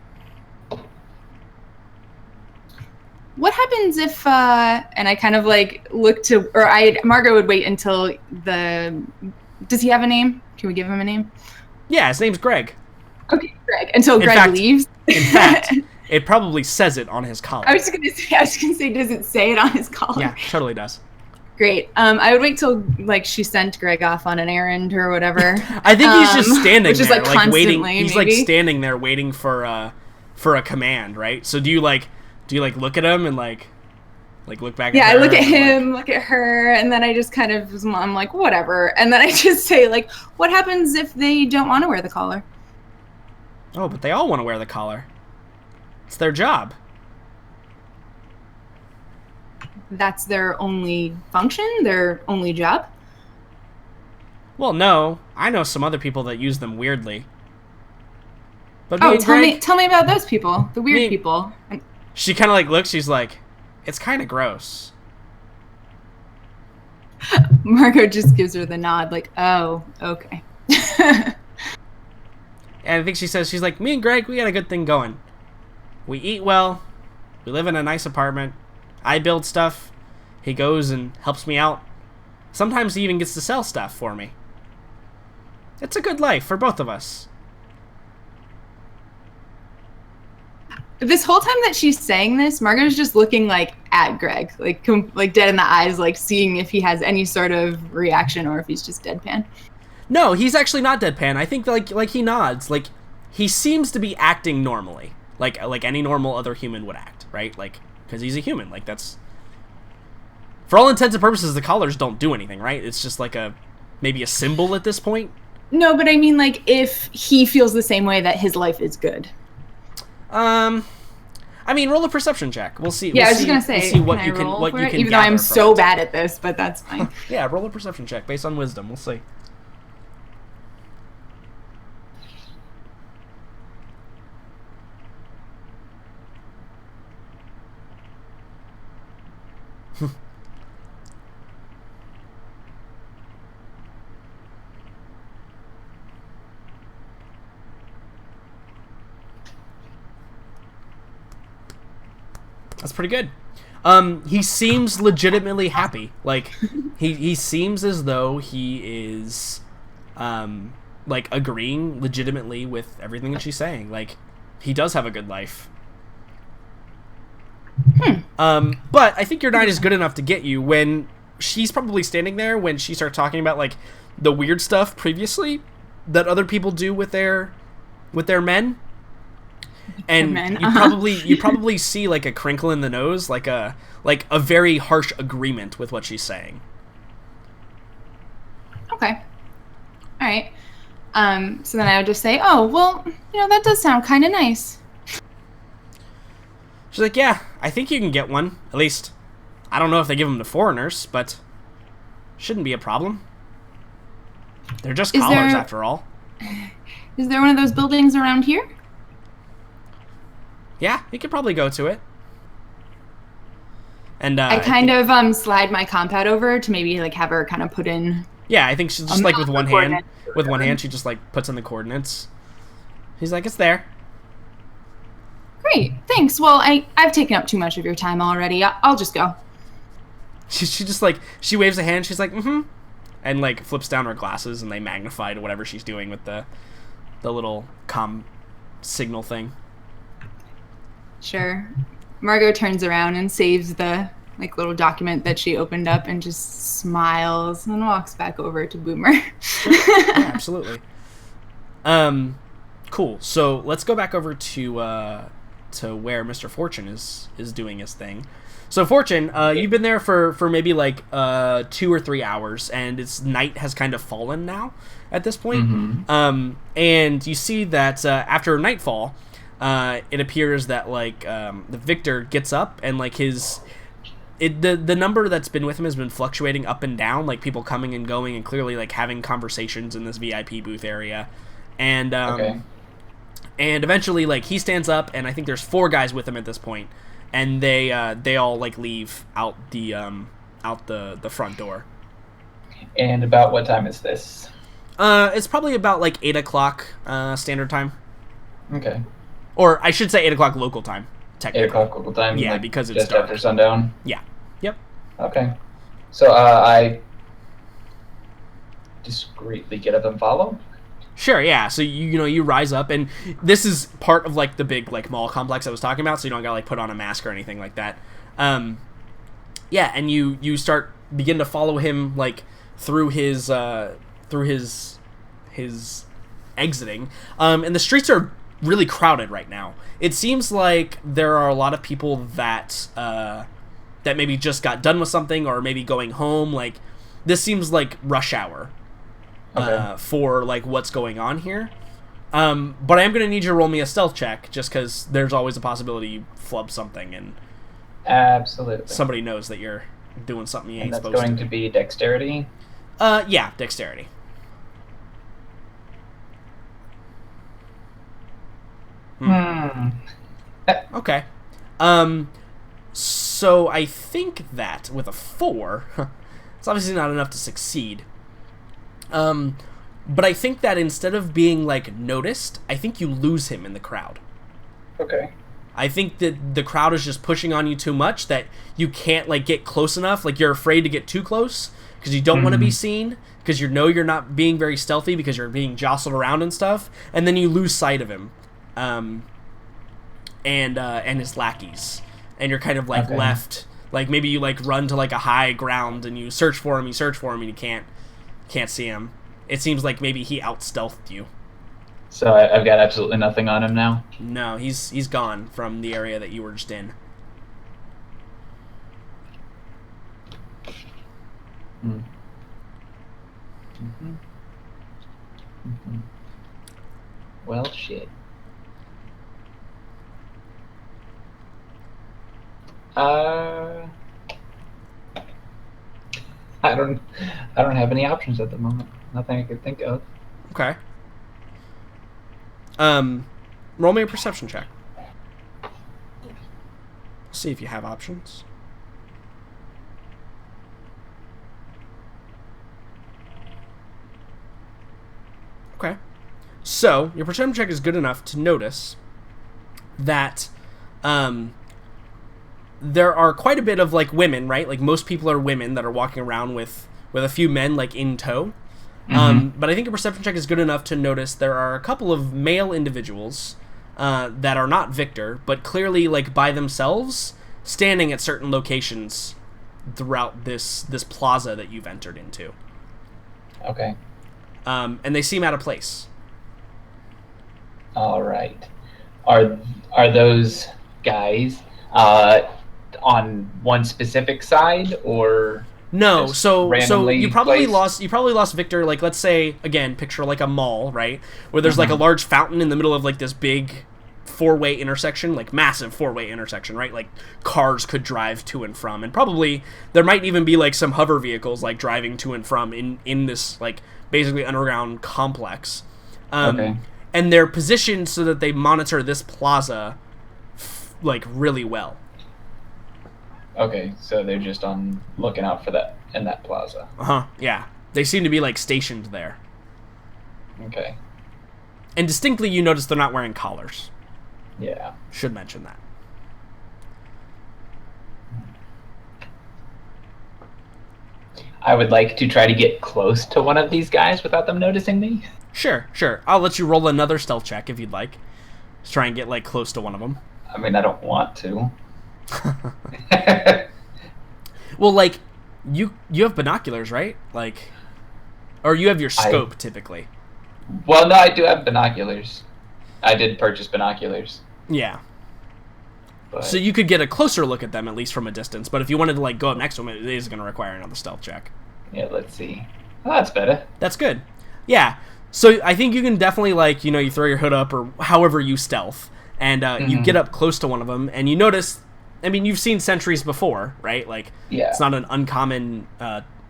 D: What happens if, and I kind of like look to, or Margot would wait until does he have a name? Can we give him a name?
A: Yeah, his name's Greg.
D: Okay, Greg. Until Greg leaves.
A: In fact, it probably says it on his collar.
D: I was gonna say, does it say it on his collar?
A: Yeah, totally does.
D: Great. I would wait till like she sent Greg off on an errand or whatever.
A: I think he's just standing
D: which is,
A: there,
D: like
A: waiting. He's
D: maybe.
A: like standing there waiting for a command, right? So do you look at him and like look back?
D: Yeah,
A: at her
D: I look at
A: and,
D: him, look at her, and then I just kind of I'm like whatever, and then I just say like, what happens if they don't want to wear the collar?
A: Oh, but they all want to wear the collar. It's their job.
D: That's their only function, their only job?
A: Well, no. I know some other people that use them weirdly. But
D: tell me about those people, the weird people.
A: She kind of like looks, she's like, it's kind of gross.
D: Margot just gives her the nod, like, oh, okay.
A: And I think she says, she's like, me and Greg, we got a good thing going. We eat well. We live in a nice apartment. I build stuff. He goes and helps me out. Sometimes he even gets to sell stuff for me. It's a good life for both of us.
D: This whole time that she's saying this, Margot's just looking like at Greg, like dead in the eyes, like seeing if he has any sort of reaction or if he's just deadpan.
A: No, he's actually not deadpan. I think like he nods. Like he seems to be acting normally, like any normal other human would act, right? Like because he's a human. Like that's for all intents and purposes, the collars don't do anything, right? It's just like maybe a symbol at this point.
D: No, but I mean like if he feels the same way that his life is good.
A: I mean, roll a perception check. We'll see.
D: Yeah, I was just gonna say,
A: we'll see what
D: can
A: you
D: I
A: can
D: roll
A: what
D: for
A: you
D: it?
A: can.
D: Even though I'm
A: gather from
D: so
A: it.
D: bad at this, but that's fine.
A: Yeah, roll a perception check based on wisdom. We'll see. That's pretty good. He seems legitimately happy. Like, he seems as though he is, like, agreeing legitimately with everything that she's saying. Like, he does have a good life. But I think your knight is good enough to get you when she's probably standing there when she starts talking about, like, the weird stuff previously that other people do with their men. And you probably see like a crinkle in the nose, like a very harsh agreement with what she's saying.
D: Okay. All right. So then I would just say, oh, well, that does sound kind of nice.
A: She's like, yeah, I think you can get one. At least, I don't know if they give them to foreigners, but shouldn't be a problem. They're just collars after all.
D: Is there one of those buildings around here?
A: Yeah, you could probably go to it. And
D: I kind of slide my compat over to maybe like have her kind of put in.
A: Yeah, I think she's just like with one hand. With one hand, she just like puts in the coordinates. He's like, it's there.
D: Great, thanks. Well, I've taken up too much of your time already. I'll just go.
A: She just like she waves a hand. She's like, mm-hmm, and like flips down her glasses and they magnify to whatever she's doing with the little comm signal thing.
D: Sure. Margot turns around and saves the like little document that she opened up and just smiles and walks back over to Boomer.
A: Sure. Yeah, absolutely. Cool. So let's go back over to where Mr. Fortune is doing his thing. So Fortune, you've been there for maybe like 2 or 3 hours, and its night has kind of fallen now at this point.
B: Mm-hmm.
A: And you see that after nightfall, it appears that like the Victor gets up and like the number that's been with him has been fluctuating up and down, like people coming and going and clearly like having conversations in this VIP booth area. And and eventually like he stands up, and I think there's 4 guys with him at this point, and they all like leave out the front door.
B: And about what time is this?
A: It's probably about like 8 o'clock standard time.
B: Okay.
A: Or I should say 8 o'clock local time, technically.
B: 8 o'clock local time?
A: Yeah,
B: like
A: because it's
B: just
A: dark.
B: after sundown?
A: Yeah. Yep.
B: Okay. So I discreetly get up and follow?
A: Sure, yeah. So you rise up, and this is part of like the big like mall complex I was talking about, so you don't gotta like put on a mask or anything like that. Yeah, and you begin to follow him like through his exiting. And the streets are really crowded right now. It seems like there are a lot of people that maybe just got done with something or maybe going home. Like, this seems like rush hour for like what's going on here. But I am going to need you to roll me a stealth check, just because there's always a possibility you flub something and
B: absolutely
A: somebody knows that you're doing something you ain't supposed to.
B: And that's going to be dexterity?
A: Yeah, dexterity. Okay. So I think that with a 4, it's obviously not enough to succeed. But I think that instead of being like noticed, I think you lose him in the crowd.
B: Okay.
A: I think that the crowd is just pushing on you too much, that you can't like get close enough. Like, you're afraid to get too close because you don't want to be seen, because you're not being very stealthy because you're being jostled around and stuff, and then you lose sight of him. And his lackeys, and you're kind of like left, like maybe you like run to like a high ground and you search for him, and you can't see him. It seems like maybe he out-stealthed you.
B: So I've got absolutely nothing on him now?
A: No, he's gone from the area that you were just in.
B: Well, shit. I don't have any options at the moment. Nothing I could think of.
A: Okay. Roll me a perception check. See if you have options. Okay. So, your perception check is good enough to notice that there are quite a bit of like women, right? Like most people are women that are walking around with a few men like in tow. But I think a perception check is good enough to notice there are a couple of male individuals that are not Victor, but clearly like by themselves, standing at certain locations throughout this plaza that you've entered into.
B: Okay.
A: And they seem out of place.
B: All right. Are those guys on one specific side or
A: No,
B: just
A: so
B: randomly
A: you probably
B: placed?
A: lost Victor. Like, let's say again, picture like a mall, right, where there's like a large fountain in the middle of like this big four-way intersection, like massive four-way intersection, right? Like cars could drive to and from, and probably there might even be like some hover vehicles like driving to and from in this like basically underground complex.
B: Okay.
A: And they're positioned so that they monitor this plaza like really well.
B: Okay, so they're just on looking out for that in that plaza.
A: Yeah, they seem to be like stationed there.
B: Okay.
A: And distinctly, you notice they're not wearing collars.
B: Yeah.
A: Should mention that.
B: I would like to try to get close to one of these guys without them noticing me.
A: Sure. I'll let you roll another stealth check if you'd like. Just try and get like close to one of them.
B: I mean, I don't want to.
A: Well, like you have binoculars, right? Like, or you have your scope typically.
B: Well, no, I do have binoculars. I did purchase binoculars.
A: Yeah.
B: But
A: So you could get a closer look at them at least from a distance. But if you wanted to like go up next to them, it is going to require another stealth check.
B: yeah, let's see. Oh, that's better.
A: That's good. Yeah. So I think you can definitely like you throw your hood up or however you stealth, and you get up close to one of them, and you notice. I mean, you've seen sentries before, right? Like,
B: Yeah.
A: it's not an uncommon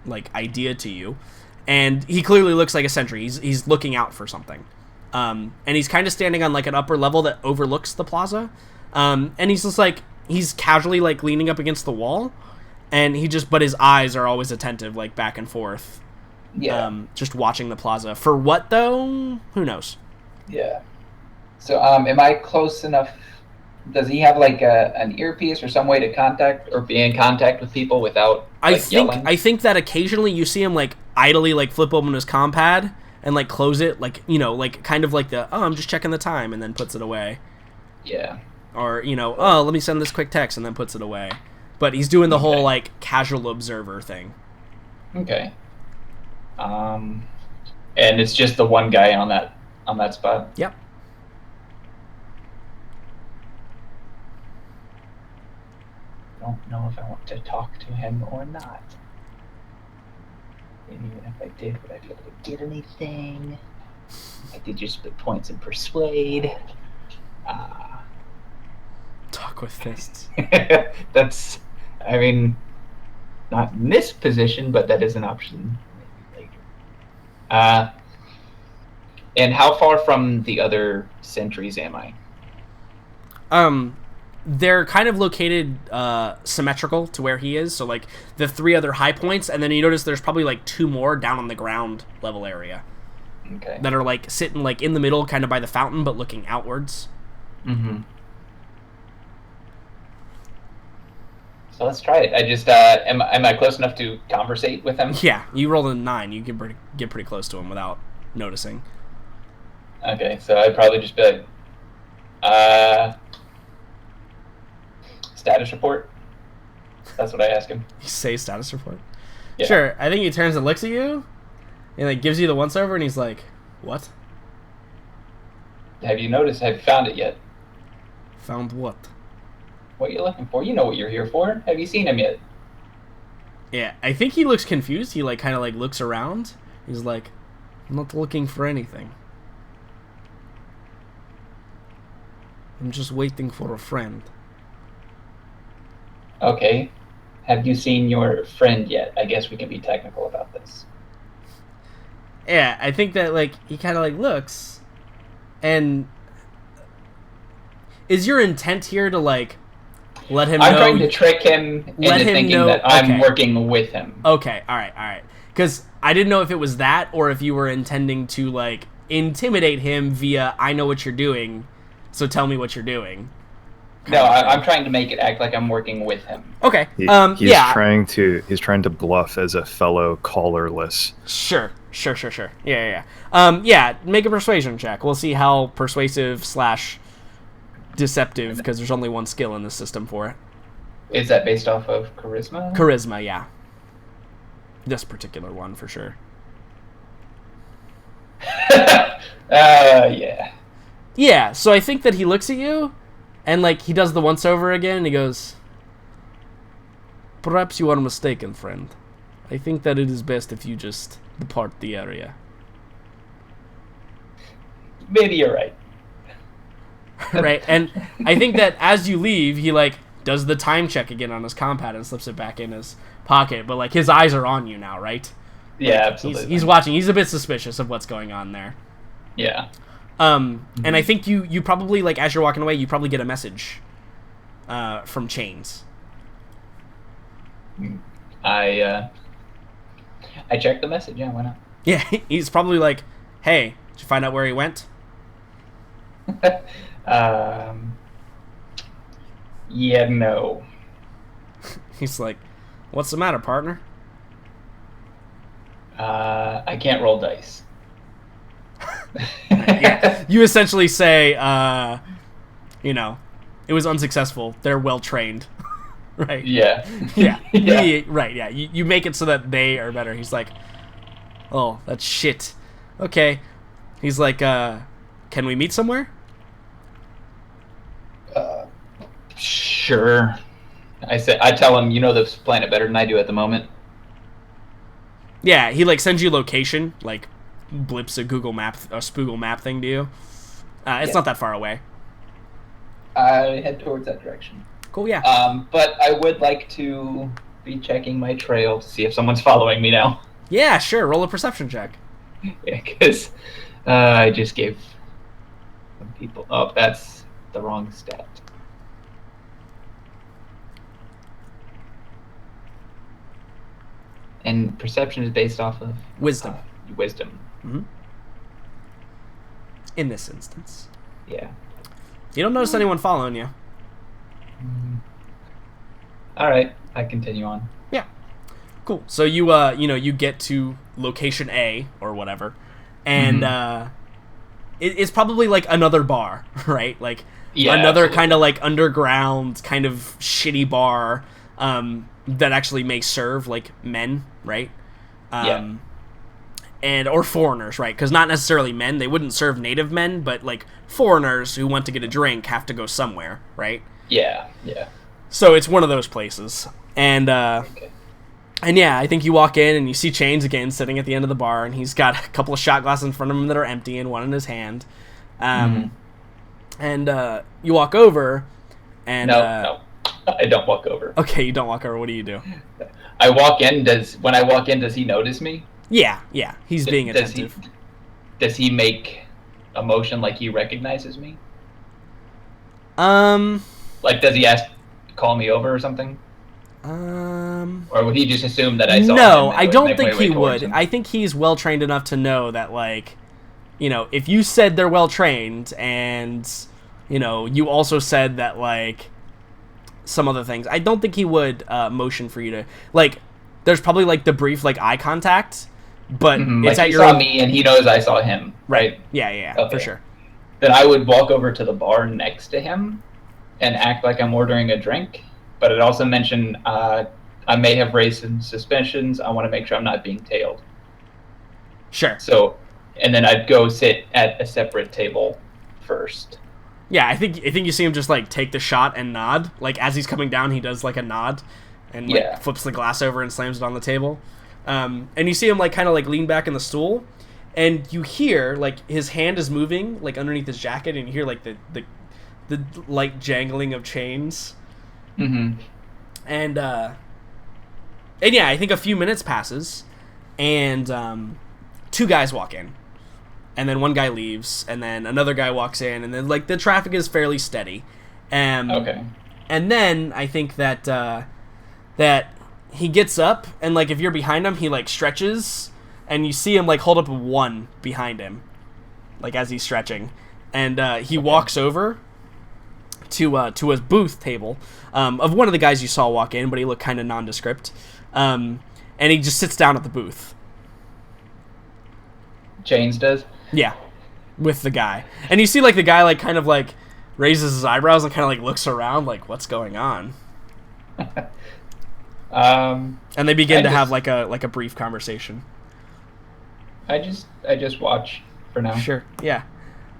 A: like idea to you. And he clearly looks like a sentry. He's looking out for something, and he's kind of standing on like an upper level that overlooks the plaza. And he's just like he's casually like leaning up against the wall, and but his eyes are always attentive, like back and forth.
B: Yeah.
A: Just watching the plaza. For what though? Who knows?
B: Yeah. So, am I close enough? Does he have like an earpiece or some way to contact or be in contact with people without yelling?
A: I think that occasionally you see him like idly like flip open his compad and like close it, like like kind of like I'm just checking the time, and then puts it away.
B: Yeah.
A: Or let me send this quick text and then puts it away. But he's doing the whole like casual observer thing.
B: Okay. And it's just the one guy on that spot.
A: Yep.
B: Don't know if I want to talk to him or not. And even if I did, would I be able to get anything? I did just split points in persuade.
A: Talk with fists.
B: That's, I mean, not in this position, but that is an option maybe later. And how far from the other sentries am I?
A: They're kind of located symmetrical to where he is. So like the three other high points, and then you notice there's probably like two more down on the ground level area.
B: Okay.
A: That are like sitting like in the middle, kind of by the fountain, but looking outwards.
B: Mm-hmm. So let's try it. I just am I close enough to conversate with him?
A: Yeah, you rolled a 9. You can get pretty close to him without noticing.
B: Okay, so I'd probably just be like, status report. That's what I ask him.
A: You say status report.
B: Yeah.
A: Sure. I think he turns and looks at you, and like gives you the once over, and he's like, "What?
B: Have you noticed? Have you found it yet?
A: Found what?"
B: What you're looking for? You know what you're here for. Have you seen him yet?
A: Yeah, I think he looks confused. He like kind of like looks around. He's like, "I'm not looking for anything. I'm just waiting for a friend."
B: Okay. Have you seen your friend yet? I guess we can be technical about this.
A: Yeah, I think that like he kind of like looks, and is your intent here to like let him
B: I'm
A: know?
B: trying to trick him into thinking that I'm working with him.
A: Okay, all right. Because I didn't know if it was that or if you were intending to like intimidate him via "I know what you're doing, so tell me what you're doing."
B: No, I'm trying to make it act like I'm working with him.
A: Okay.
E: He's
A: Yeah.
E: trying to bluff as a fellow collarless.
A: Sure. Yeah. Yeah. Make a persuasion check. We'll see how persuasive / deceptive, because there's only one skill in the system for it.
B: Is that based off of charisma?
A: Charisma, yeah. This particular one for sure.
B: Yeah.
A: Yeah. So I think that he looks at you, and like he does the once over again, and he goes, "Perhaps you are mistaken, friend. I think that it is best if you just depart the area."
B: Maybe you're right.
A: Right, and I think that as you leave, he like does the time check again on his compad and slips it back in his pocket, but like his eyes are on you now, right?
B: Yeah, absolutely.
A: He's watching. He's a bit suspicious of what's going on there.
B: Yeah.
A: And I think you probably, like, as you're walking away, you probably get a message from Chains.
B: I checked the message. Yeah, why not?
A: Yeah, he's probably like, "Hey, did you find out where he went?"
B: Yeah, no.
A: He's like, "What's the matter, partner?"
B: I can't roll dice.
A: Yeah, you essentially say, it was unsuccessful. They're well trained, right?
B: Yeah.
A: Yeah.
B: Yeah.
A: Right. Yeah. You make it so that they are better. He's like, "Oh, that's shit." Okay. He's like, "Can we meet somewhere?"
B: Sure. I tell him, you know this planet better than I do at the moment.
A: Yeah, he like sends you location, like blips a Spoogle map thing to you. It's not that far away.
B: I head towards that direction.
A: Cool, yeah.
B: But I would like to be checking my trail to see if someone's following me now.
A: Yeah, sure. Roll a perception check.
B: Yeah, because I just gave some people. Oh, that's the wrong stat. And perception is based off of
A: Wisdom.
B: Wisdom.
A: Mm-hmm. In this instance,
B: Yeah.
A: you don't notice anyone following you.
B: All right, I continue on.
A: Yeah. Cool. So you you get to location A or whatever, and it's probably like another bar, right? Like another kind of like underground kind of shitty bar that actually may serve like men, right? And or foreigners, right? Because not necessarily men. They wouldn't serve native men, but like foreigners who want to get a drink have to go somewhere, right?
B: Yeah.
A: So it's one of those places, and
B: Okay.
A: and yeah, I think you walk in and you see Chains again sitting at the end of the bar, and he's got a couple of shot glasses in front of him that are empty and one in his hand. And you walk over, and
B: No, I don't walk over.
A: Okay, you don't walk over. What do you do?
B: I walk in. When I walk in, does he notice me?
A: Yeah, he's being attentive.
B: Does he make a motion like he recognizes me? Like, does he call me over or something? Or would he just assume that I saw him?
A: No,
B: and
A: I
B: would
A: don't
B: make
A: think
B: my way
A: he
B: towards
A: would.
B: him?
A: I think he's well trained enough to know that, like, if you said they're well trained and, you also said that, like, some other things, I don't think he would motion for you to, like, there's probably, like, the brief, like, eye contact, but it's
B: like
A: at
B: he
A: your
B: saw
A: own...
B: me and he knows I saw him, right?
A: Yeah,
B: Okay.
A: for sure.
B: Then I would walk over to the bar next to him and act like I'm ordering a drink. But it also mentioned I may have raised some suspicions. I want to make sure I'm not being tailed.
A: Sure.
B: So, and then I'd go sit at a separate table first.
A: Yeah, I think you see him just, like, take the shot and nod. Like, as he's coming down, he does, like, a nod and, like, flips the glass over and slams it on the table. And you see him, like, kind of, like, lean back in the stool, and you hear, like, his hand is moving, like, underneath his jacket, and you hear, like, the light jangling of chains.
B: Mm-hmm.
A: And yeah, I think a few minutes passes, and two guys walk in, and then one guy leaves, and then another guy walks in, and then, like, the traffic is fairly steady.
B: Okay.
A: And then I think that that he gets up, and, like, if you're behind him, he, like, stretches, and you see him, like, hold up a 1 behind him, like, as he's stretching. And he walks over to a booth table of one of the guys you saw walk in, but he looked kind of nondescript. And he just sits down at the booth.
B: Chains does.
A: Yeah, with the guy, and you see like the guy like kind of like raises his eyebrows and kind of like looks around like what's going on. And they begin to have like a brief conversation.
B: I just watch for now.
A: Sure. Yeah.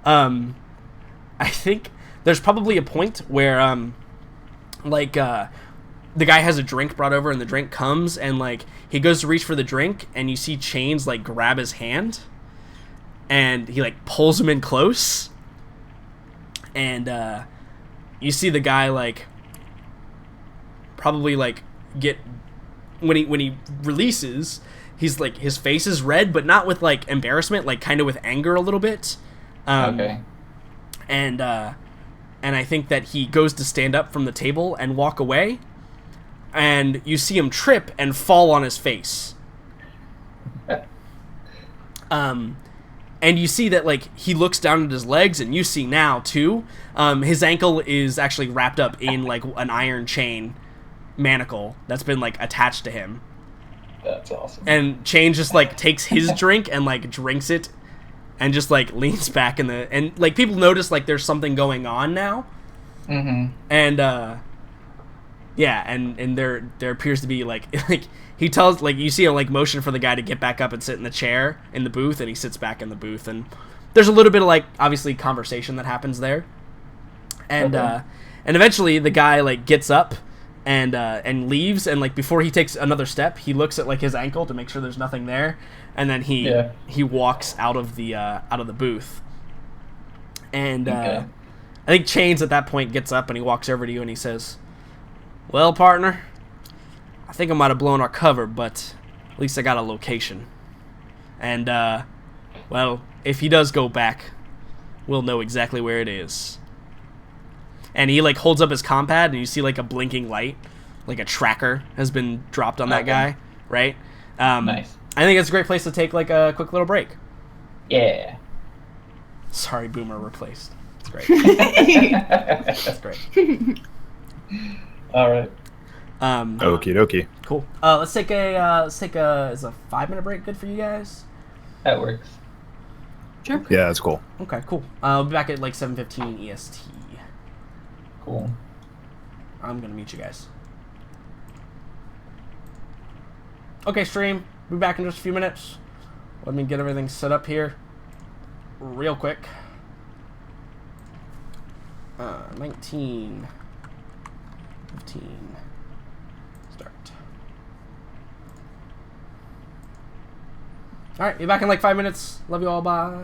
A: I think there's probably a point where the guy has a drink brought over and the drink comes and like he goes to reach for the drink and you see Chains like grab his hand and he like pulls him in close and you see the guy like probably like get when he releases, he's like his face is red but not with like embarrassment, like kind of with anger a little bit.
B: Okay.
A: And I think that he goes to stand up from the table and walk away, and you see him trip and fall on his face. And you see that like he looks down at his legs, and you see now too, his ankle is actually wrapped up in like an iron chain manacle that's been like attached to him.
B: That's awesome.
A: And Chain just like takes his drink and like drinks it. And just like leans back and like people notice like there's something going on now,
B: Mm-hmm.
A: and yeah, and there appears to be like he tells like you see a like motion for the guy to get back up and sit in the chair in the booth, and he sits back in the booth, and there's a little bit of like obviously conversation that happens there, and and eventually the guy like gets up and leaves, and like before he takes another step, he looks at like his ankle to make sure there's nothing there. And then he walks out of the booth, and I think Chains at that point gets up and he walks over to you and he says, "Well, partner, I think I might have blown our cover, but at least I got a location. And well, if he does go back, we'll know exactly where it is." And he like holds up his compad, and you see like a blinking light, like a tracker has been dropped on that guy, right?
B: Nice.
A: I think it's a great place to take like a quick little break.
B: Yeah.
A: Sorry, Boomer replaced. It's great. That's great.
B: All right.
E: Okie dokie.
A: Cool. Let's take a is a 5-minute break good for you guys?
B: That works.
D: Sure.
E: Yeah, that's cool.
A: Okay, cool. We'll be back at like 7:15 EST.
B: Cool.
A: I'm gonna meet you guys. Okay, stream. Be back in just a few minutes. Let me get everything set up here real quick. 19, 15, start. Alright, be back in like 5 minutes. Love you all, bye.